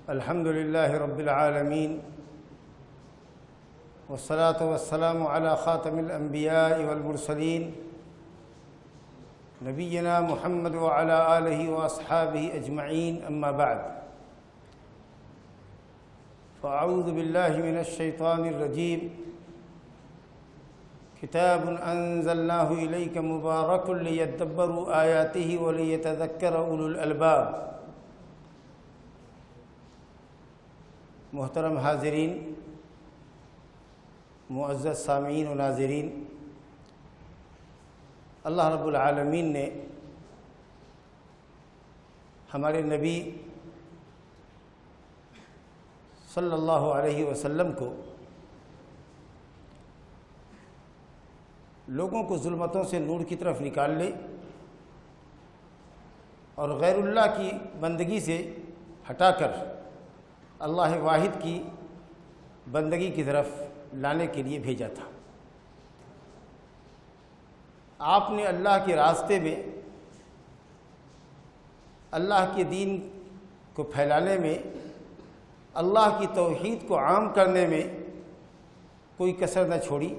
الحمد لله رب العالمين والصلاة والسلام على خاتم الأنبياء والمرسلين نبينا محمد وعلى آله وأصحابه أجمعين أما بعد فأعوذ بالله من الشيطان الرجيم كتاب أنزلناه إليك مبارك ليدبروا آياته وليتذكر أولو الألباب۔ محترم حاضرین، معزز سامعین و ناظرین، اللہ رب العالمین نے ہمارے نبی صلی اللہ علیہ وسلم کو لوگوں کو ظلمتوں سے نور کی طرف نکال لے اور غیر اللہ کی بندگی سے ہٹا کر اللہ واحد کی بندگی کی طرف لانے کے لیے بھیجا تھا۔ آپ نے اللہ کے راستے میں، اللہ کے دین کو پھیلانے میں، اللہ کی توحید کو عام کرنے میں کوئی کسر نہ چھوڑی،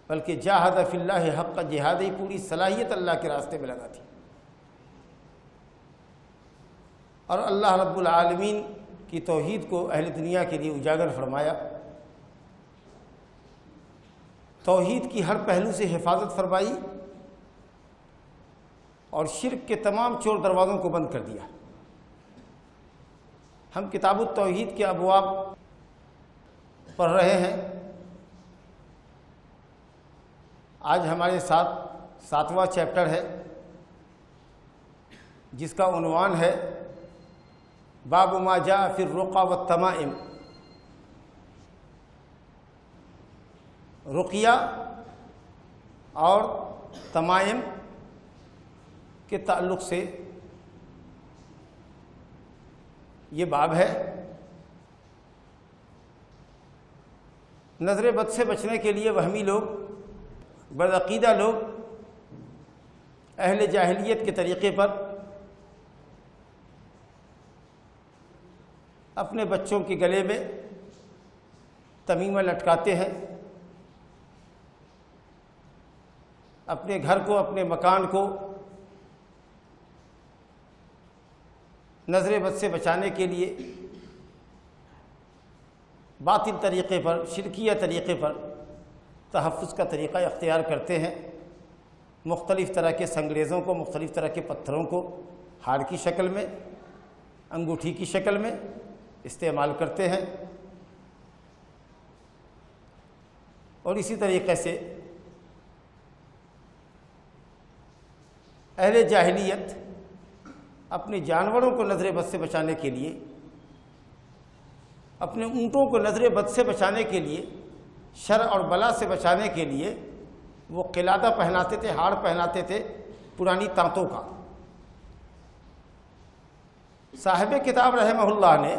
بلکہ جاہد فی اللہ حق جہاد، پوری صلاحیت اللہ کے راستے میں لگا تھی، اور اللہ رب العالمین کی توحید کو اہل دنیا کے لیے اجاگر فرمایا، توحید کی ہر پہلو سے حفاظت فرمائی اور شرک کے تمام چور دروازوں کو بند کر دیا۔ ہم کتاب التوحید کے ابواب پڑھ رہے ہیں۔ آج ہمارے ساتھ 7واں چیپٹر ہے، جس کا عنوان ہے باب ما جاء فی الرقیٰ والتمائم۔ رقیہ اور تمائم کے تعلق سے یہ باب ہے۔ نظر بد سے بچنے کے لیے وہمی لوگ، بدعقیدہ لوگ اہل جاہلیت کے طریقے پر اپنے بچوں کے گلے میں تمیمہ لٹکاتے ہیں، اپنے گھر کو، اپنے مکان کو نظر بد سے بچانے کے لیے باطل طریقے پر، شرکیہ طریقے پر تحفظ کا طریقہ اختیار کرتے ہیں۔ مختلف طرح کے سنگریزوں کو، مختلف طرح کے پتھروں کو ہار کی شکل میں، انگوٹھی کی شکل میں استعمال کرتے ہیں، اور اسی طریقے سے اہل جاہلیت اپنے جانوروں کو نظر بد سے بچانے کے لیے، اپنے اونٹوں کو نظر بد سے بچانے کے لیے، شر اور بلا سے بچانے کے لیے وہ قلادہ پہناتے تھے، ہار پہناتے تھے پرانی تانتوں کا۔ صاحب کتاب رحمہ اللہ نے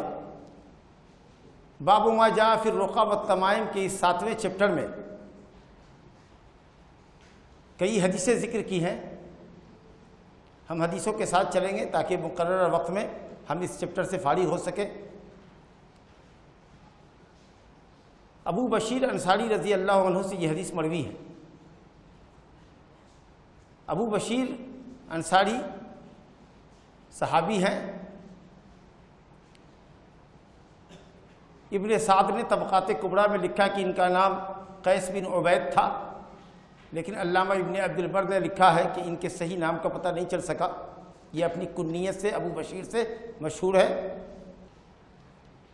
باب ما جاء فی الرقیٰ والتمائم کے اس 7ویں چیپٹر میں کئی حدیثیں ذکر کی ہیں۔ ہم حدیثوں کے ساتھ چلیں گے تاکہ مقررہ وقت میں ہم اس چیپٹر سے فارغ ہو سکیں۔ ابو بشیر انصاری رضی اللہ عنہ سے یہ حدیث مروی ہے۔ ابو بشیر انصاری صحابی ہیں۔ ابن سعد نے طبقات کبریٰ میں لکھا کہ ان کا نام قیس بن عبید تھا، لیکن علامہ ابن عبد البر نے لکھا ہے کہ ان کے صحیح نام کا پتہ نہیں چل سکا۔ یہ اپنی کنیت سے ابو بشیر سے مشہور ہے۔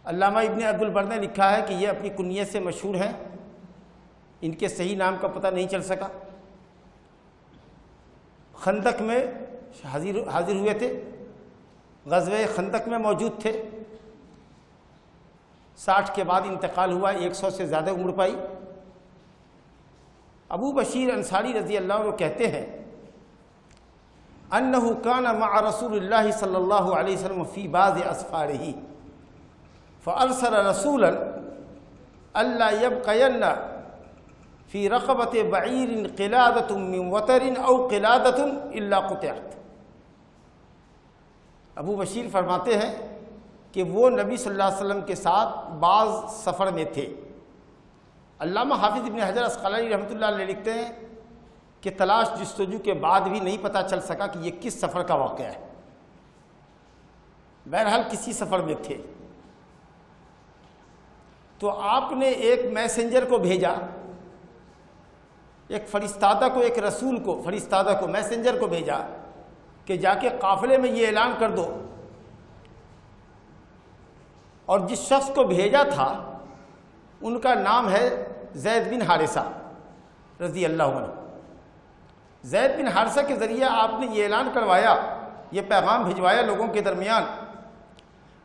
علامہ ابن عبد البر نے لکھا ہے کہ یہ اپنی کنیت سے مشہور ہیں، ان کے صحیح نام کا پتہ نہیں چل سکا۔ خندق میں حاضر ہوئے تھے، غزوہ خندق میں موجود تھے۔ 60 کے بعد انتقال ہوا، 100 سے زیادہ عمر پائی۔ ابو بشیر انصاری رضی اللہ عنہ کہتے ہیں انہ کان مع رسول اللہ صلی اللہ علیہ وسلم فی بعض اسفارہ فارسل رسولا الا یبقین فی رقبۃ بعیر قلادۃ من وتر او قلادۃ الا قطعت۔ ابو بشیر فرماتے ہیں کہ وہ نبی صلی اللہ علیہ وسلم کے ساتھ بعض سفر میں تھے۔ علامہ حافظ ابن حجر اسقلانی رحمۃ اللہ علیہ لکھتے ہیں کہ تلاش جستجو کے بعد بھی نہیں پتہ چل سکا کہ یہ کس سفر کا واقعہ ہے، بہرحال کسی سفر میں تھے۔ تو آپ نے ایک میسنجر کو بھیجا، ایک فرستادہ کو، ایک رسول کو، فرستادہ کو، میسنجر کو بھیجا کہ جا کے قافلے میں یہ اعلان کر دو، اور جس شخص کو بھیجا تھا ان کا نام ہے زید بن حارثہ رضی اللہ عنہ۔ زید بن حارثہ کے ذریعے آپ نے یہ اعلان کروایا، یہ پیغام بھجوایا لوگوں کے درمیان،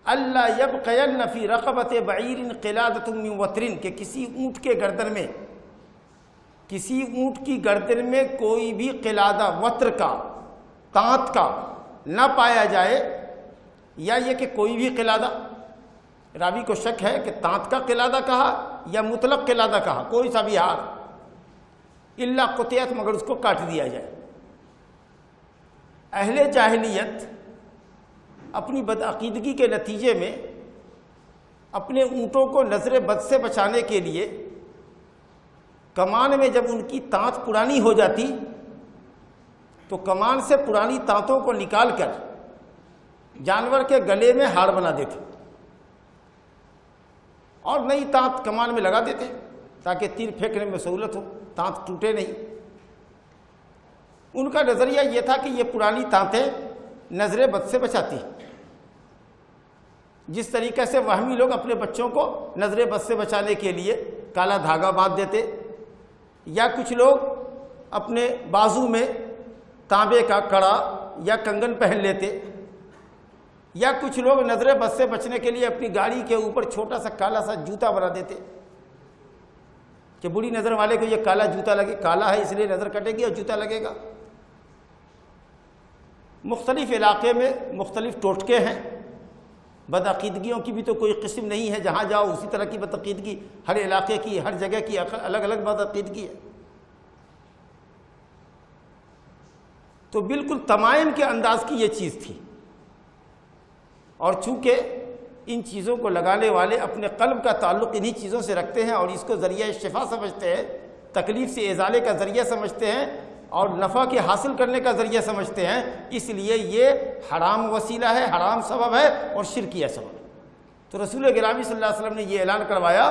اللہ یبقین فی رقبۃ بعیر قلادۃ من وتر، کہ کسی اونٹ کے گردن میں، کسی اونٹ کی گردن میں کوئی بھی قلادہ، وتر کا، تانت کا نہ پایا جائے، یا یہ کہ کوئی بھی قلادہ، راوی کو شک ہے کہ تانت کا قلادہ کہا یا مطلق قلادہ کہا، کوئی سا بھی ہار، الا قطعت، مگر اس کو کاٹ دیا جائے۔ اہل جاہلیت اپنی بدعقیدگی کے نتیجے میں اپنے اونٹوں کو نظر بد سے بچانے کے لیے کمان میں جب ان کی تانت پرانی ہو جاتی تو کمان سے پرانی تانتوں کو نکال کر جانور کے گلے میں ہار بنا دیتے اور نئی تانت کمان میں لگا دیتے تاکہ تیر پھینکنے میں سہولت ہو، تانت ٹوٹے نہیں۔ ان کا نظریہ یہ تھا کہ یہ پرانی تانتیں نظر بد سے بچاتی، جس طریقے سے وہمی لوگ اپنے بچوں کو نظر بد سے بچانے کے لیے کالا دھاگا باندھ دیتے، یا کچھ لوگ اپنے بازو میں تانبے کا کڑا یا کنگن پہن لیتے، یا کچھ لوگ نظر بد سے بچنے کے لیے اپنی گاڑی کے اوپر چھوٹا سا کالا سا جوتا بنا دیتے کہ بری نظر والے کو یہ کالا جوتا لگے، کالا ہے اس لیے نظر کٹے گی اور جوتا لگے گا۔ مختلف علاقے میں مختلف ٹوٹکے ہیں، بدعقیدگیوں کی بھی تو کوئی قسم نہیں ہے، جہاں جاؤ اسی طرح کی بدعقیدگی، ہر علاقے کی، ہر جگہ کی الگ الگ بدعقیدگی ہے۔ تو بالکل تمائم کے انداز کی یہ چیز تھی، اور چونکہ ان چیزوں کو لگانے والے اپنے قلب کا تعلق انہی چیزوں سے رکھتے ہیں اور اس کو ذریعہ شفا سمجھتے ہیں، تکلیف سے ازالے کا ذریعہ سمجھتے ہیں اور نفع کے حاصل کرنے کا ذریعہ سمجھتے ہیں، اس لیے یہ حرام وسیلہ ہے، حرام سبب ہے اور شرکیہ سبب ہے۔ تو رسول گرامی صلی اللہ علیہ وسلم نے یہ اعلان کروایا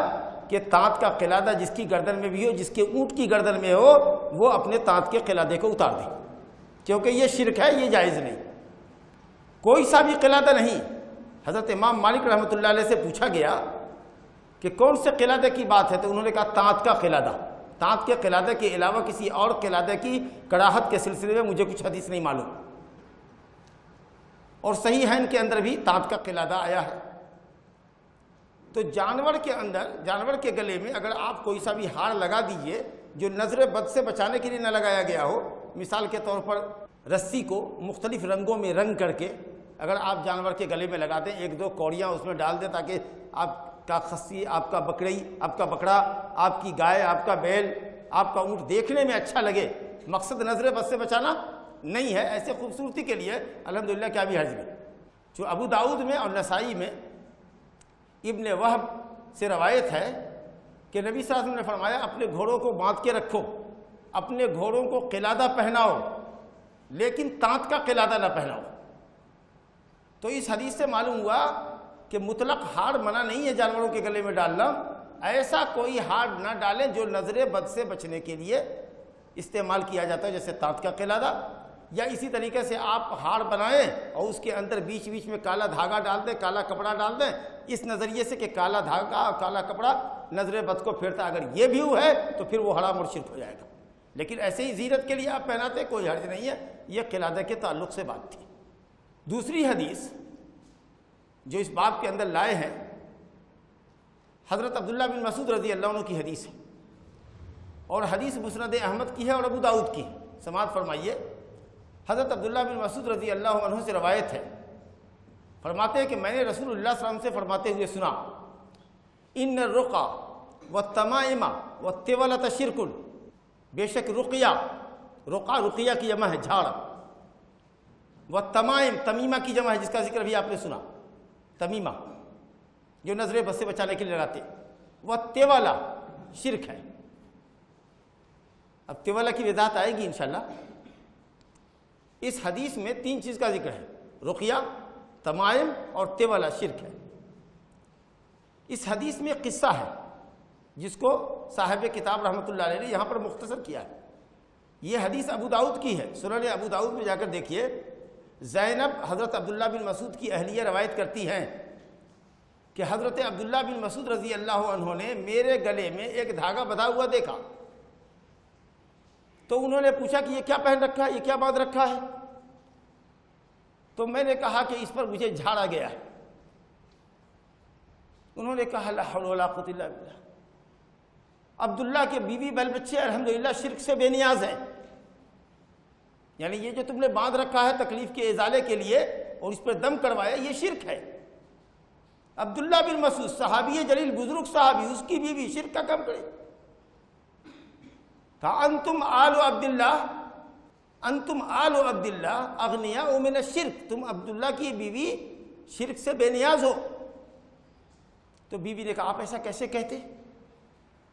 کہ تانت کا قلادہ جس کی گردن میں بھی ہو، جس کے اونٹ کی گردن میں ہو، وہ اپنے تانت کے قلادے کو اتار دے، کیونکہ یہ شرک ہے، یہ جائز نہیں۔ کوئی سا بھی قلادہ نہیں۔ حضرت امام مالک رحمۃ اللہ علیہ سے پوچھا گیا کہ کون سے قلادے کی بات ہے، تو انہوں نے کہا تانت کا قلادہ۔ تانت کے قلادے کے علاوہ کسی اور قلادے کی کراہت کے سلسلے میں مجھے کچھ حدیث نہیں معلوم، اور صحیحین کے اندر بھی تانت کا قلادہ آیا ہے۔ تو جانور کے اندر، جانور کے گلے میں اگر آپ کوئی سا بھی ہار لگا دیجئے جو نظر بد سے بچانے کے لیے نہ لگایا گیا ہو، مثال کے طور پر رسی کو مختلف رنگوں میں رنگ کر کے اگر آپ جانور کے گلے میں لگا دیں، ایک دو کوڑیاں اس میں ڈال دیں تاکہ آپ کا خصی، آپ کا بکری، آپ کا بکرا، آپ کی گائے، آپ کا بیل، آپ کا اونٹ دیکھنے میں اچھا لگے، مقصد نظر بد سے بچانا نہیں ہے، ایسے خوبصورتی کے لیے الحمدللہ کیا بھی حرج نہیں۔ جو ابو داؤد میں اور نسائی میں ابن وہب سے روایت ہے کہ نبی صلی اللہ علیہ وسلم نے فرمایا اپنے گھوڑوں کو باندھ کے رکھو، اپنے گھوڑوں کو قلادہ پہناؤ، لیکن تانت کا قلادہ نہ پہناؤ۔ تو اس حدیث سے معلوم ہوا کہ مطلق ہار منع نہیں ہے جانوروں کے گلے میں ڈالنا، ایسا کوئی ہار نہ ڈالیں جو نظر بد سے بچنے کے لیے استعمال کیا جاتا ہے، جیسے تانت کا قلادہ، یا اسی طریقے سے آپ ہار بنائیں اور اس کے اندر بیچ بیچ میں کالا دھاگا ڈال دیں، کالا کپڑا ڈال دیں، اس نظریے سے کہ کالا دھاگا اور کالا کپڑا نظر بد کو پھیرتا، اگر یہ بھی ہے تو پھر وہ حرام اور شرک ہو جائے گا۔ لیکن ایسے ہی زینت کے لیے آپ پہناتے، کوئی حرج نہیں ہے، یہ قلادہ کے تعلق سے بات تھی۔ دوسری حدیث جو اس باب کے اندر لائے ہیں حضرت عبداللہ بن مسعود رضی اللہ عنہ کی حدیث ہے، اور حدیث مسند احمد کی ہے اور ابو داؤد کی ہے۔ سماعت فرمائیے، حضرت عبداللہ بن مسعود رضی اللہ عنہ سے روایت ہے، فرماتے ہیں کہ میں نے رسول اللہ صلی اللہ علیہ وسلم سے فرماتے ہوئے سنا، ان الرقى والتمائم والطولة شرک، بے شک رقیہ، رقیہ کی جمع ہے جھاڑ، والتمائم تمیمہ کی جمع ہے جس کا ذکر بھی آپ نے سنا، تمیمہ جو نظر بد سے بچانے کے لیے لگاتے، وہ تیوالا شرک ہے۔ اب تیوالا کی وضاحت آئے گی انشاءاللہ۔ اس حدیث میں 3 چیز کا ذکر ہے، رقیہ، تمائم اور تیوالا شرک ہے۔ اس حدیث میں قصہ ہے جس کو صاحب کتاب رحمۃ اللہ علیہ نے یہاں پر مختصر کیا ہے۔ یہ حدیث ابو داؤد کی ہے، سنن ابو داؤد میں جا کر دیکھیے، زینب حضرت عبداللہ بن مسعود کی اہلیہ روایت کرتی ہیں کہ حضرت عبداللہ بن مسعود رضی اللہ عنہ نے میرے گلے میں ایک دھاگا بندھا ہوا دیکھا، تو انہوں نے پوچھا کہ یہ کیا پہن رکھا ہے، یہ کیا باندھ رکھا ہے؟ تو میں نے کہا کہ اس پر مجھے جھاڑا گیا ہے۔ انہوں نے کہا لا حول ولا قوت الا باللہ، عبداللہ کے بیوی بل بچے الحمدللہ شرک سے بے نیاز ہیں، یعنی یہ جو تم نے باندھ رکھا ہے تکلیف کے ازالے کے لیے اور اس پر دم کروایا، یہ شرک ہے۔ عبداللہ بن مسعود صحابی جلیل، بزرگ صحابی، اس کی بیوی شرک کا کام کرے۔ کہا انتم آل عبداللہ، انتم آل عبداللہ اغنیاء من الشرک، تم عبداللہ کی بیوی شرک سے بے نیاز ہو۔ تو بیوی نے کہا آپ ایسا کیسے کہتے؟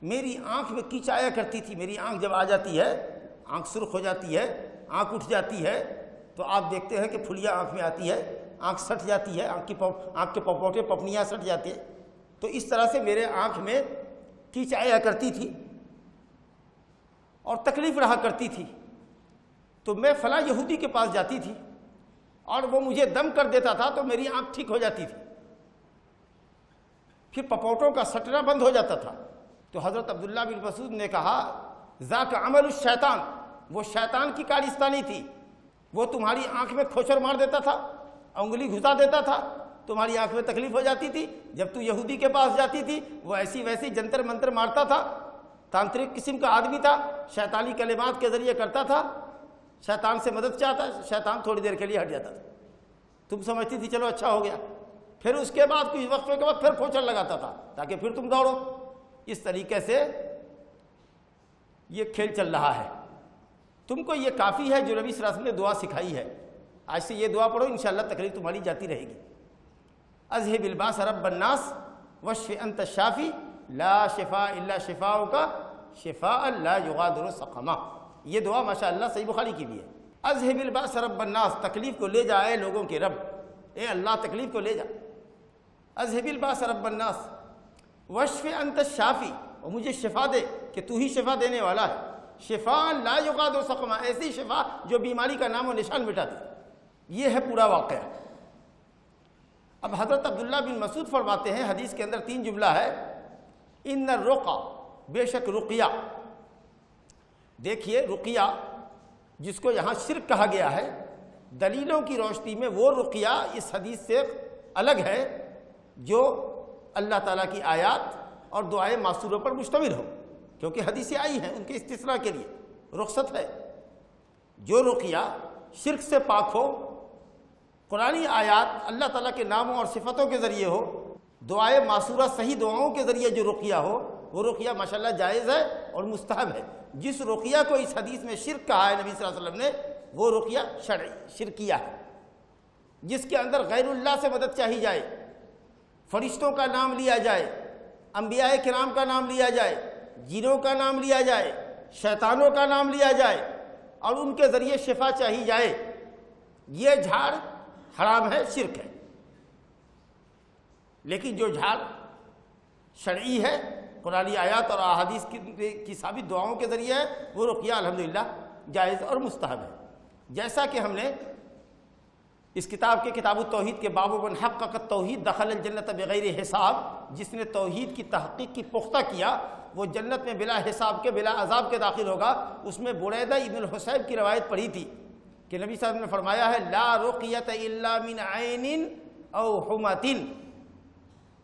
میری آنکھ میں کیچ آیا کرتی تھی، میری آنکھ جب آ جاتی ہے، آنکھ سرخ ہو جاتی ہے، آنکھ اٹھ جاتی ہے، تو آپ دیکھتے ہیں کہ پھلیاں آنکھ میں آتی ہے، آنکھ سٹ جاتی ہے، آنکھ کے پپوٹے پپنیاں سٹ جاتے ہیں، تو اس طرح سے میرے آنکھ میں کیچ آیا کرتی تھی اور تکلیف رہا کرتی تھی، تو میں فلاں یہودی کے پاس جاتی تھی اور وہ مجھے دم کر دیتا تھا تو میری آنکھ ٹھیک ہو جاتی تھی، پھر پپوٹوں کا سٹنا بند ہو جاتا تھا۔ تو حضرت عبداللہ بن مسعود نے کہا ذاک عمل الشیطان، وہ شیطان کی کارستانی تھی، وہ تمہاری آنکھ میں کھوچر مار دیتا تھا، انگلی گھسا دیتا تھا، تمہاری آنکھ میں تکلیف ہو جاتی تھی۔ جب تو یہودی کے پاس جاتی تھی وہ ایسی ویسی جنتر منتر مارتا تھا، تانترک قسم کا آدمی تھا، شیطانی کلمات کے ذریعے کرتا تھا، شیطان سے مدد چاہتا، شیطان تھوڑی دیر کے لیے ہٹ جاتا تھا، تم سمجھتی تھی چلو اچھا ہو گیا، پھر اس کے بعد کچھ وقفے کے بعد پھر کھوچر لگاتا تھا تاکہ پھر تم دوڑو۔ اس طریقے سے یہ کھیل چل رہا ہے۔ تم کو یہ کافی ہے جو نبی صلی اللہ علیہ وسلم نے دعا سکھائی ہے، آج سے یہ دعا پڑھو انشاءاللہ تکلیف تمہاری جاتی رہے گی۔ اذهب الباس رب الناس واشف انت الشافی لا شفاء الا شفاؤک شفاء لا یغادر سقما، یہ دعا ماشاءاللہ صحیح بخاری کی بھی ہے۔ اذهب الباس رب الناس، تکلیف کو لے جائے لوگوں کے رب، اے اللہ تکلیف کو لے جا۔ اذهب الباس رب الناس واشف انت الشافی، اور مجھے شفا دے کہ تو ہی شفا دینے والا ہے، شفاء لا یغادر سقما، ایسی شفا جو بیماری کا نام و نشان مٹا دے۔ یہ ہے پورا واقعہ۔ اب حضرت عبداللہ بن مسعود فرماتے ہیں، حدیث کے اندر 3 جملہ ہے، ان الرقیہ، بے شک رقیہ۔ دیکھیے رقیہ جس کو یہاں شرک کہا گیا ہے، دلیلوں کی روشنی میں وہ رقیہ اس حدیث سے الگ ہے جو اللہ تعالیٰ کی آیات اور دعائے معصوروں پر مشتمل ہو، کیونکہ حدیثیں آئی ہیں ان کے استثناء کے لیے رخصت ہے۔ جو رقیہ شرک سے پاک ہو، قرآنی آیات اللہ تعالیٰ کے ناموں اور صفتوں کے ذریعے ہو، دعائے معصورہ صحیح دعاؤں کے ذریعے جو رقیہ ہو، وہ رقیہ ماشاءاللہ جائز ہے اور مستحب ہے۔ جس رقیہ کو اس حدیث میں شرک کہا ہے نبی صلی اللہ علیہ وسلم نے، وہ رقیہ شرعی شرکیہ ہے، جس کے اندر غیر اللہ سے مدد چاہی جائے، فرشتوں کا نام لیا جائے، انبیاء کرام کا نام لیا جائے، جنوں کا نام لیا جائے، شیطانوں کا نام لیا جائے اور ان کے ذریعے شفا چاہی جائے، یہ جھاڑ حرام ہے، شرک ہے۔ لیکن جو جھاڑ شرعی ہے، قرآنی آیات اور احادیث کی ثابت دعاؤں کے ذریعے ہے، وہ رقیہ الحمدللہ جائز اور مستحب ہے۔ جیسا کہ ہم نے اس کتاب کے کتاب التوحید کے باب من حقق التوحید دخل الجنت بغیر حساب، جس نے توحید کی تحقیق کی پختہ کیا وہ جنت میں بلا حساب کے بلا عذاب کے داخل ہوگا۔ اس میں بریدہ ابن الحصیب کی روایت پڑھی تھی کہ نبی صلی اللہ علیہ وسلم نے فرمایا ہے لا رقیۃ الا من عین او حمۃ،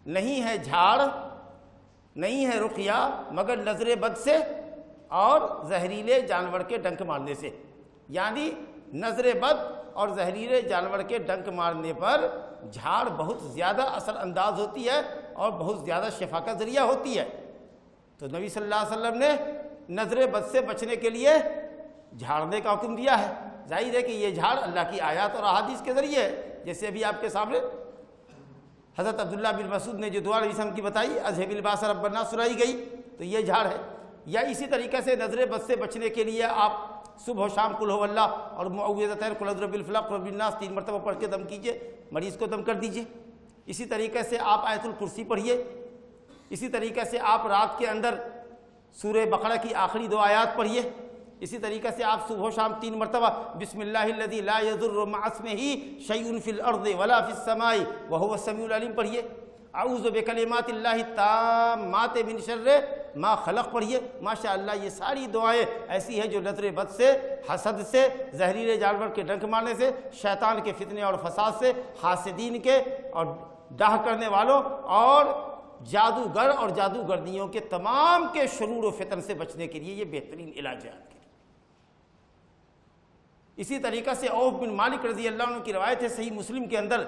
نہیں ہے جھاڑ، نہیں ہے رقیہ مگر نظر بد سے اور زہریلے جانور کے ڈنک مارنے سے، یعنی نظر بد اور زہریلے جانور کے ڈنک مارنے پر جھاڑ بہت زیادہ اثر انداز ہوتی ہے اور بہت زیادہ شفا کا ذریعہ ہوتی ہے۔ تو نبی صلی اللہ علیہ وسلم نے نظر بد سے بچنے کے لیے جھاڑنے کا حکم دیا ہے۔ ظاہر ہے کہ یہ جھاڑ اللہ کی آیات اور احادیث کے ذریعے ہے، جیسے ابھی آپ کے سامنے حضرت عبداللہ بن مسعود نے جو دعا نبی صلی اللہ علیہ وسلم کی بتائی، اذھب الباس رب الناس سنائی گئی، تو یہ جھاڑ ہے۔ یا اسی طریقے سے نظر بد سے بچنے کے لیے آپ صبح و شام قل هو اللہ اور معوذتین قل اعوذ برب الفلق رب الناس 3 مرتبہ پڑھ کے دم کیجئے، مریض کو دم کر دیجئے۔ اسی طریقے سے آپ آیت الکرسی پڑھیے۔ اسی طریقے سے آپ رات کے اندر سورہ بقرہ کی آخری 2 آیات پڑھیے۔ اسی طریقے سے آپ صبح و شام 3 مرتبہ بسم اللہ الذی لا یضر مع اسمہ شیء فی الارض ولا فی السماء وهو السمیع العلیم پڑھیے۔ اعوذ بکلمات اللہ التامات من شر ما خلق پڑھیے۔ ماشاءاللہ یہ ساری دعائیں ایسی ہیں جو نظر بد سے، حسد سے، زہریلے جانور کے ڈنک مارنے سے، شیطان کے فتنے اور فساد سے، حاسدین کے اور ڈاہ کرنے والوں اور جادوگر اور جادوگرنیوں کے تمام کے شرور و فتن سے بچنے کے لیے یہ بہترین علاج ہے آپ کے لیے۔ اسی طریقہ سے عوف بن مالک رضی اللہ عنہ کی روایت ہے صحیح مسلم کے اندر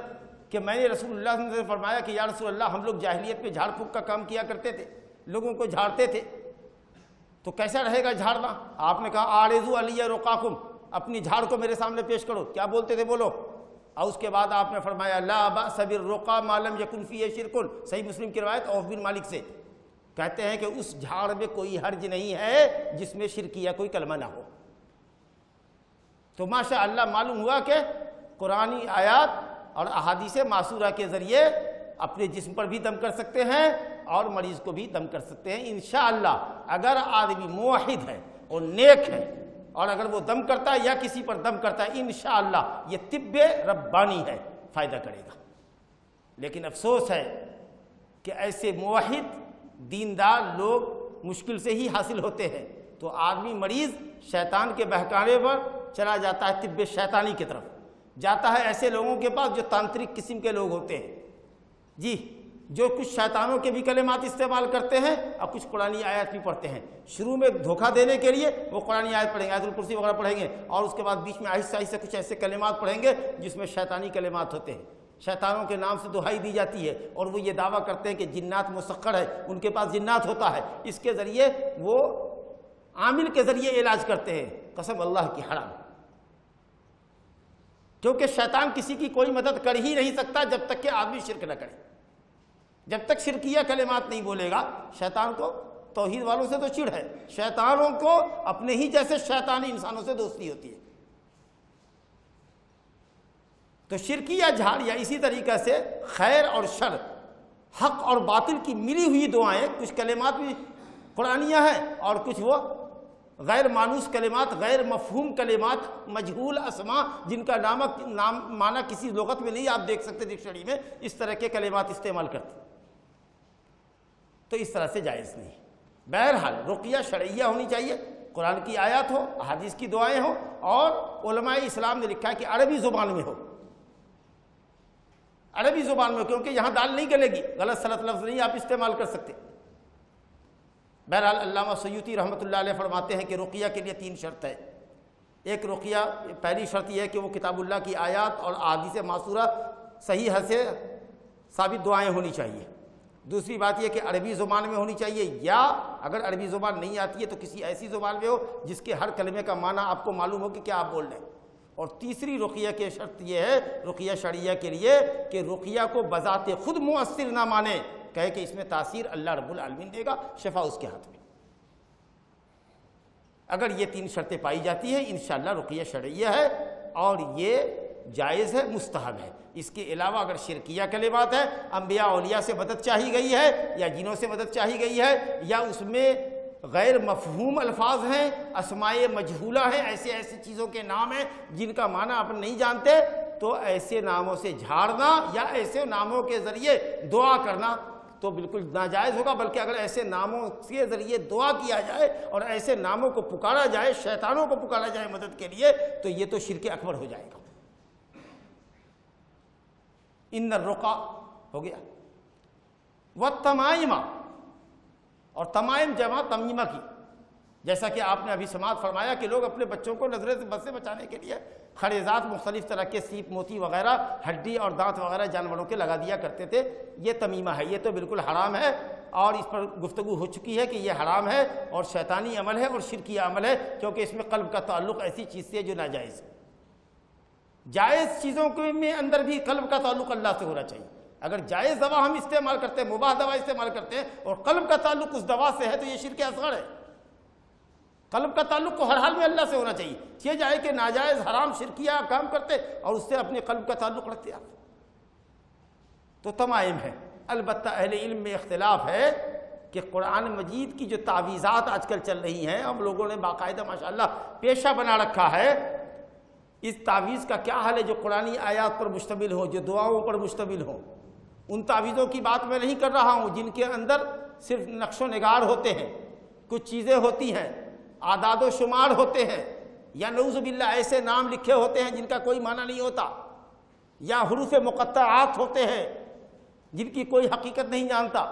کہ میں نے رسول اللہ صلی اللہ علیہ وسلم سے فرمایا کہ یا رسول اللہ ہم لوگ جاہلیت میں جھاڑ پھونک کا کام کیا کرتے تھے، لوگوں کو جھاڑتے تھے، تو کیسا رہے گا جھاڑنا؟ آپ نے کہا آرزو علی رقاکم، اپنی جھاڑ کو میرے سامنے پیش کرو۔ کیا بولتے تھے بولو؟ اور اس کے بعد آپ نے فرمایا لا بأس بالرقا ما لم یکن فیہ شرک، صحیح مسلم کی روایت عوف بن مالک سے کہتے ہیں کہ اس جھاڑ میں کوئی حرج نہیں ہے جس میں شرکیہ کوئی کلمہ نہ ہو۔ تو ماشاء اللہ معلوم ہوا کہ قرآنی آیات اور احادیث معصورہ کے ذریعے اپنے جسم پر بھی دم کر سکتے ہیں اور مریض کو بھی دم کر سکتے ہیں انشاءاللہ۔ اگر آدمی موحد ہے اور نیک ہے اور اگر وہ دم کرتا ہے یا کسی پر دم کرتا ہے انشاءاللہ یہ طب ربانی ہے، فائدہ کرے گا۔ لیکن افسوس ہے کہ ایسے موحد دیندار لوگ مشکل سے ہی حاصل ہوتے ہیں، تو آدمی مریض شیطان کے بہکانے پر چلا جاتا ہے، طب شیطانی کی طرف جاتا ہے، ایسے لوگوں کے پاس جو تانترک قسم کے لوگ ہوتے ہیں جی، جو کچھ شیطانوں کے بھی کلمات استعمال کرتے ہیں اور کچھ قرآنی آیات بھی پڑھتے ہیں۔ شروع میں دھوکہ دینے کے لیے وہ قرآنی آیت پڑھیں گے، آیت الکرسی وغیرہ پڑھیں گے، اور اس کے بعد بیچ میں آہستہ آہستہ کچھ ایسے کلمات پڑھیں گے جس میں شیطانی کلمات ہوتے ہیں، شیطانوں کے نام سے دہائی دی جاتی ہے، اور وہ یہ دعویٰ کرتے ہیں کہ جنات مسخر ہے، ان کے پاس جنات ہوتا ہے، اس کے ذریعے وہ عامل کے ذریعے علاج کرتے ہیں۔ قسم اللہ کی حرام، کیونکہ شیطان کسی کی کوئی مدد کر ہی نہیں سکتا جب تک کہ آدمی شرک نہ کرے۔ جب تک شرکیہ کلمات نہیں بولے گا، شیطان کو توحید والوں سے تو چڑ ہے، شیطانوں کو اپنے ہی جیسے شیطانی انسانوں سے دوستی ہوتی ہے۔ تو شرکیہ جھاڑ یا اسی طریقے سے خیر اور شر، حق اور باطل کی ملی ہوئی دعائیں، کچھ کلمات بھی قرآنیہ ہیں اور کچھ وہ غیر مانوس کلمات، غیر مفہوم کلمات، مجہول اسماء جن کا نام معنی کسی لغت میں نہیں آپ دیکھ سکتے ڈکشنری میں، اس طرح کے کلمات استعمال کرتے، تو اس طرح سے جائز نہیں۔ بہرحال رقیہ شرعیہ ہونی چاہیے، قرآن کی آیات ہو، احادیث کی دعائیں ہوں، اور علماء اسلام نے لکھا ہے کہ عربی زبان میں ہو، عربی زبان میں، کیونکہ یہاں دال نہیں گلے گی، غلط سلط لفظ نہیں آپ استعمال کر سکتے۔ بہرحال علامہ سیوطی رحمۃ اللہ علیہ فرماتے ہیں کہ رقیہ کے لیے 3 شرط ہے۔ ایک رقیہ، پہلی شرط یہ ہے کہ وہ کتاب اللہ کی آیات اور احادیث معصورہ صحیح سے ثابت دعائیں ہونی چاہیے۔ دوسری بات یہ کہ عربی زبان میں ہونی چاہیے، یا اگر عربی زبان نہیں آتی ہے تو کسی ایسی زبان میں ہو جس کے ہر کلمے کا معنی آپ کو معلوم ہو کہ کیا آپ بول رہے ہیں۔ اور تیسری رقیہ کی شرط یہ ہے رقیہ شرعیہ کے لیے کہ رقیہ کو بذات خود مؤثر نہ مانے، کہے کہ اس میں تاثیر اللہ رب العالمین دے گا، شفا اس کے ہاتھ میں۔ اگر یہ 3 شرطیں پائی جاتی ہیں انشاءاللہ رقیہ شرعیہ ہے اور یہ جائز ہے، مستحب ہے۔ اس کے علاوہ اگر شرکیہ کلمات ہے، انبیاء اولیاء سے مدد چاہی گئی ہے یا جنوں سے مدد چاہی گئی ہے، یا اس میں غیر مفہوم الفاظ ہیں، اسماء مجہولہ ہیں، ایسی چیزوں کے نام ہیں جن کا معنی آپ نہیں جانتے، تو ایسے ناموں سے جھاڑنا یا ایسے ناموں کے ذریعے دعا کرنا تو بالکل ناجائز ہوگا، بلکہ اگر ایسے ناموں کے ذریعے دعا کیا جائے اور ایسے ناموں کو پکارا جائے، شیطانوں کو پکارا جائے مدد کے لیے، تو یہ تو شرک اکبر ہو جائے گا۔ ان الرقا ہو گیا، والتمائم، اور تمائم جمع تمیمہ کی، جیسا کہ آپ نے ابھی سماعت فرمایا کہ لوگ اپنے بچوں کو نظر بد سے بچانے کے لیے خریزات مختلف طرح کے سیپ موتی وغیرہ، ہڈی اور دانت وغیرہ جانوروں کے لگا دیا کرتے تھے، یہ تمیمہ ہے، یہ تو بالکل حرام ہے، اور اس پر گفتگو ہو چکی ہے کہ یہ حرام ہے اور شیطانی عمل ہے اور شرکی عمل ہے، کیونکہ اس میں قلب کا تعلق ایسی چیز سے ہے جو ناجائز ہے۔ جائز چیزوں کے میں اندر بھی قلب کا تعلق اللہ سے ہونا چاہیے، اگر جائز دوا ہم استعمال کرتے ہیں، مباح دوا استعمال کرتے ہیں اور قلب کا تعلق اس دوا سے ہے تو یہ شرک اصغر ہے۔ قلب کا تعلق کو ہر حال میں اللہ سے ہونا چاہیے، یہ جائے کہ ناجائز حرام شرکیہ کام کرتے اور اس سے اپنے قلب کا تعلق رکھتے آپ تو تمائم ہے۔ البتہ اہل علم میں اختلاف ہے کہ قرآن مجید کی جو تعویذات آج کل چل رہی ہیں، ہم لوگوں نے باقاعدہ ماشاءاللہ پیشہ بنا رکھا ہے، اس تعویذ کا کیا حال ہے جو قرآنی آیات پر مشتمل ہو، جو دعاؤں پر مشتمل ہو۔ ان تعویذوں کی بات میں نہیں کر رہا ہوں جن کے اندر صرف نقش و نگار ہوتے ہیں، کچھ چیزیں ہوتی ہیں، اعداد و شمار ہوتے ہیں، یا نعوذ باللہ ایسے نام لکھے ہوتے ہیں جن کا کوئی معنی نہیں ہوتا، یا حروف مقطعات ہوتے ہیں جن کی کوئی حقیقت نہیں جانتا۔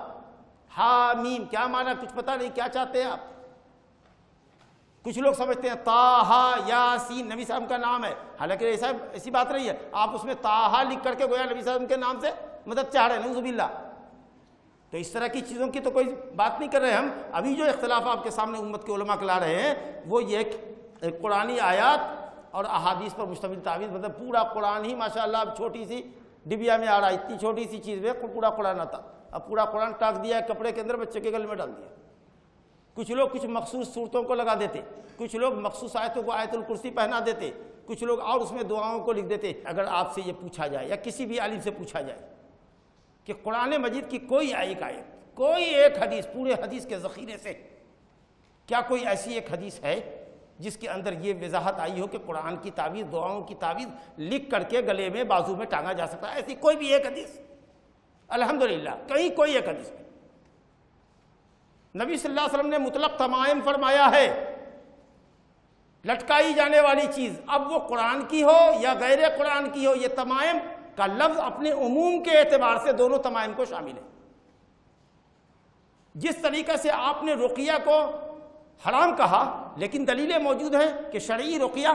ہا میم کیا معنی کچھ پتہ نہیں، کیا چاہتے ہیں آپ؟ کچھ لوگ سمجھتے ہیں طٰہٰ یاسین نبی صاحب کا نام ہے، حالانکہ ایسی بات نہیں ہے، آپ اس میں طٰہٰ لکھ کر کے گویا نبی صاحب کے نام سے مدد چاہ رہے ہیں، نعوذ باللہ۔ تو اس طرح کی چیزوں کی تو کوئی بات نہیں کر رہے ہم۔ ابھی جو اختلاف آپ کے سامنے امت کے علماء لا رہے ہیں وہ یہ کہ قرآنی آیات اور احادیث پر مشتمل تعویذ، مطلب پورا قرآن ہی ماشاءاللہ اب چھوٹی سی ڈبیا میں آ رہا ہے، اتنی چھوٹی سی چیز میں پورا قرآن آتا، اب پورا قرآن ٹاک دیا ہے کپڑے کے اندر، بچے کے گلے میں ڈال دیا۔ کچھ لوگ کچھ مخصوص صورتوں کو لگا دیتے، کچھ لوگ مخصوص آیتوں کو آیت الکرسی پہنا دیتے، کچھ لوگ اور اس میں دعاؤں کو لکھ دیتے۔ اگر آپ سے یہ پوچھا جائے یا کسی بھی عالم سے پوچھا جائے کہ قرآن مجید کی کوئی ایک آیت، کوئی ایک حدیث، پورے حدیث کے ذخیرے سے کیا کوئی ایسی ایک حدیث ہے جس کے اندر یہ وضاحت آئی ہو کہ قرآن کی تعویذ، دعاؤں کی تعویذ لکھ کر کے گلے میں بازو میں ٹانگا جا سکتا ہے؟ ایسی کوئی بھی ایک حدیث الحمدللہ کہیں کوئی ایک حدیث نہیں۔ نبی صلی اللہ علیہ وسلم نے مطلق تمائم فرمایا ہے، لٹکائی جانے والی چیز، اب وہ قرآن کی ہو یا غیر قرآن کی ہو، یہ تمائم کا لفظ اپنے عموم کے اعتبار سے دونوں تمائم کو شامل ہے۔ جس طریقے سے آپ نے رقیہ کو حرام کہا لیکن دلیلیں موجود ہیں کہ شرعی رقیہ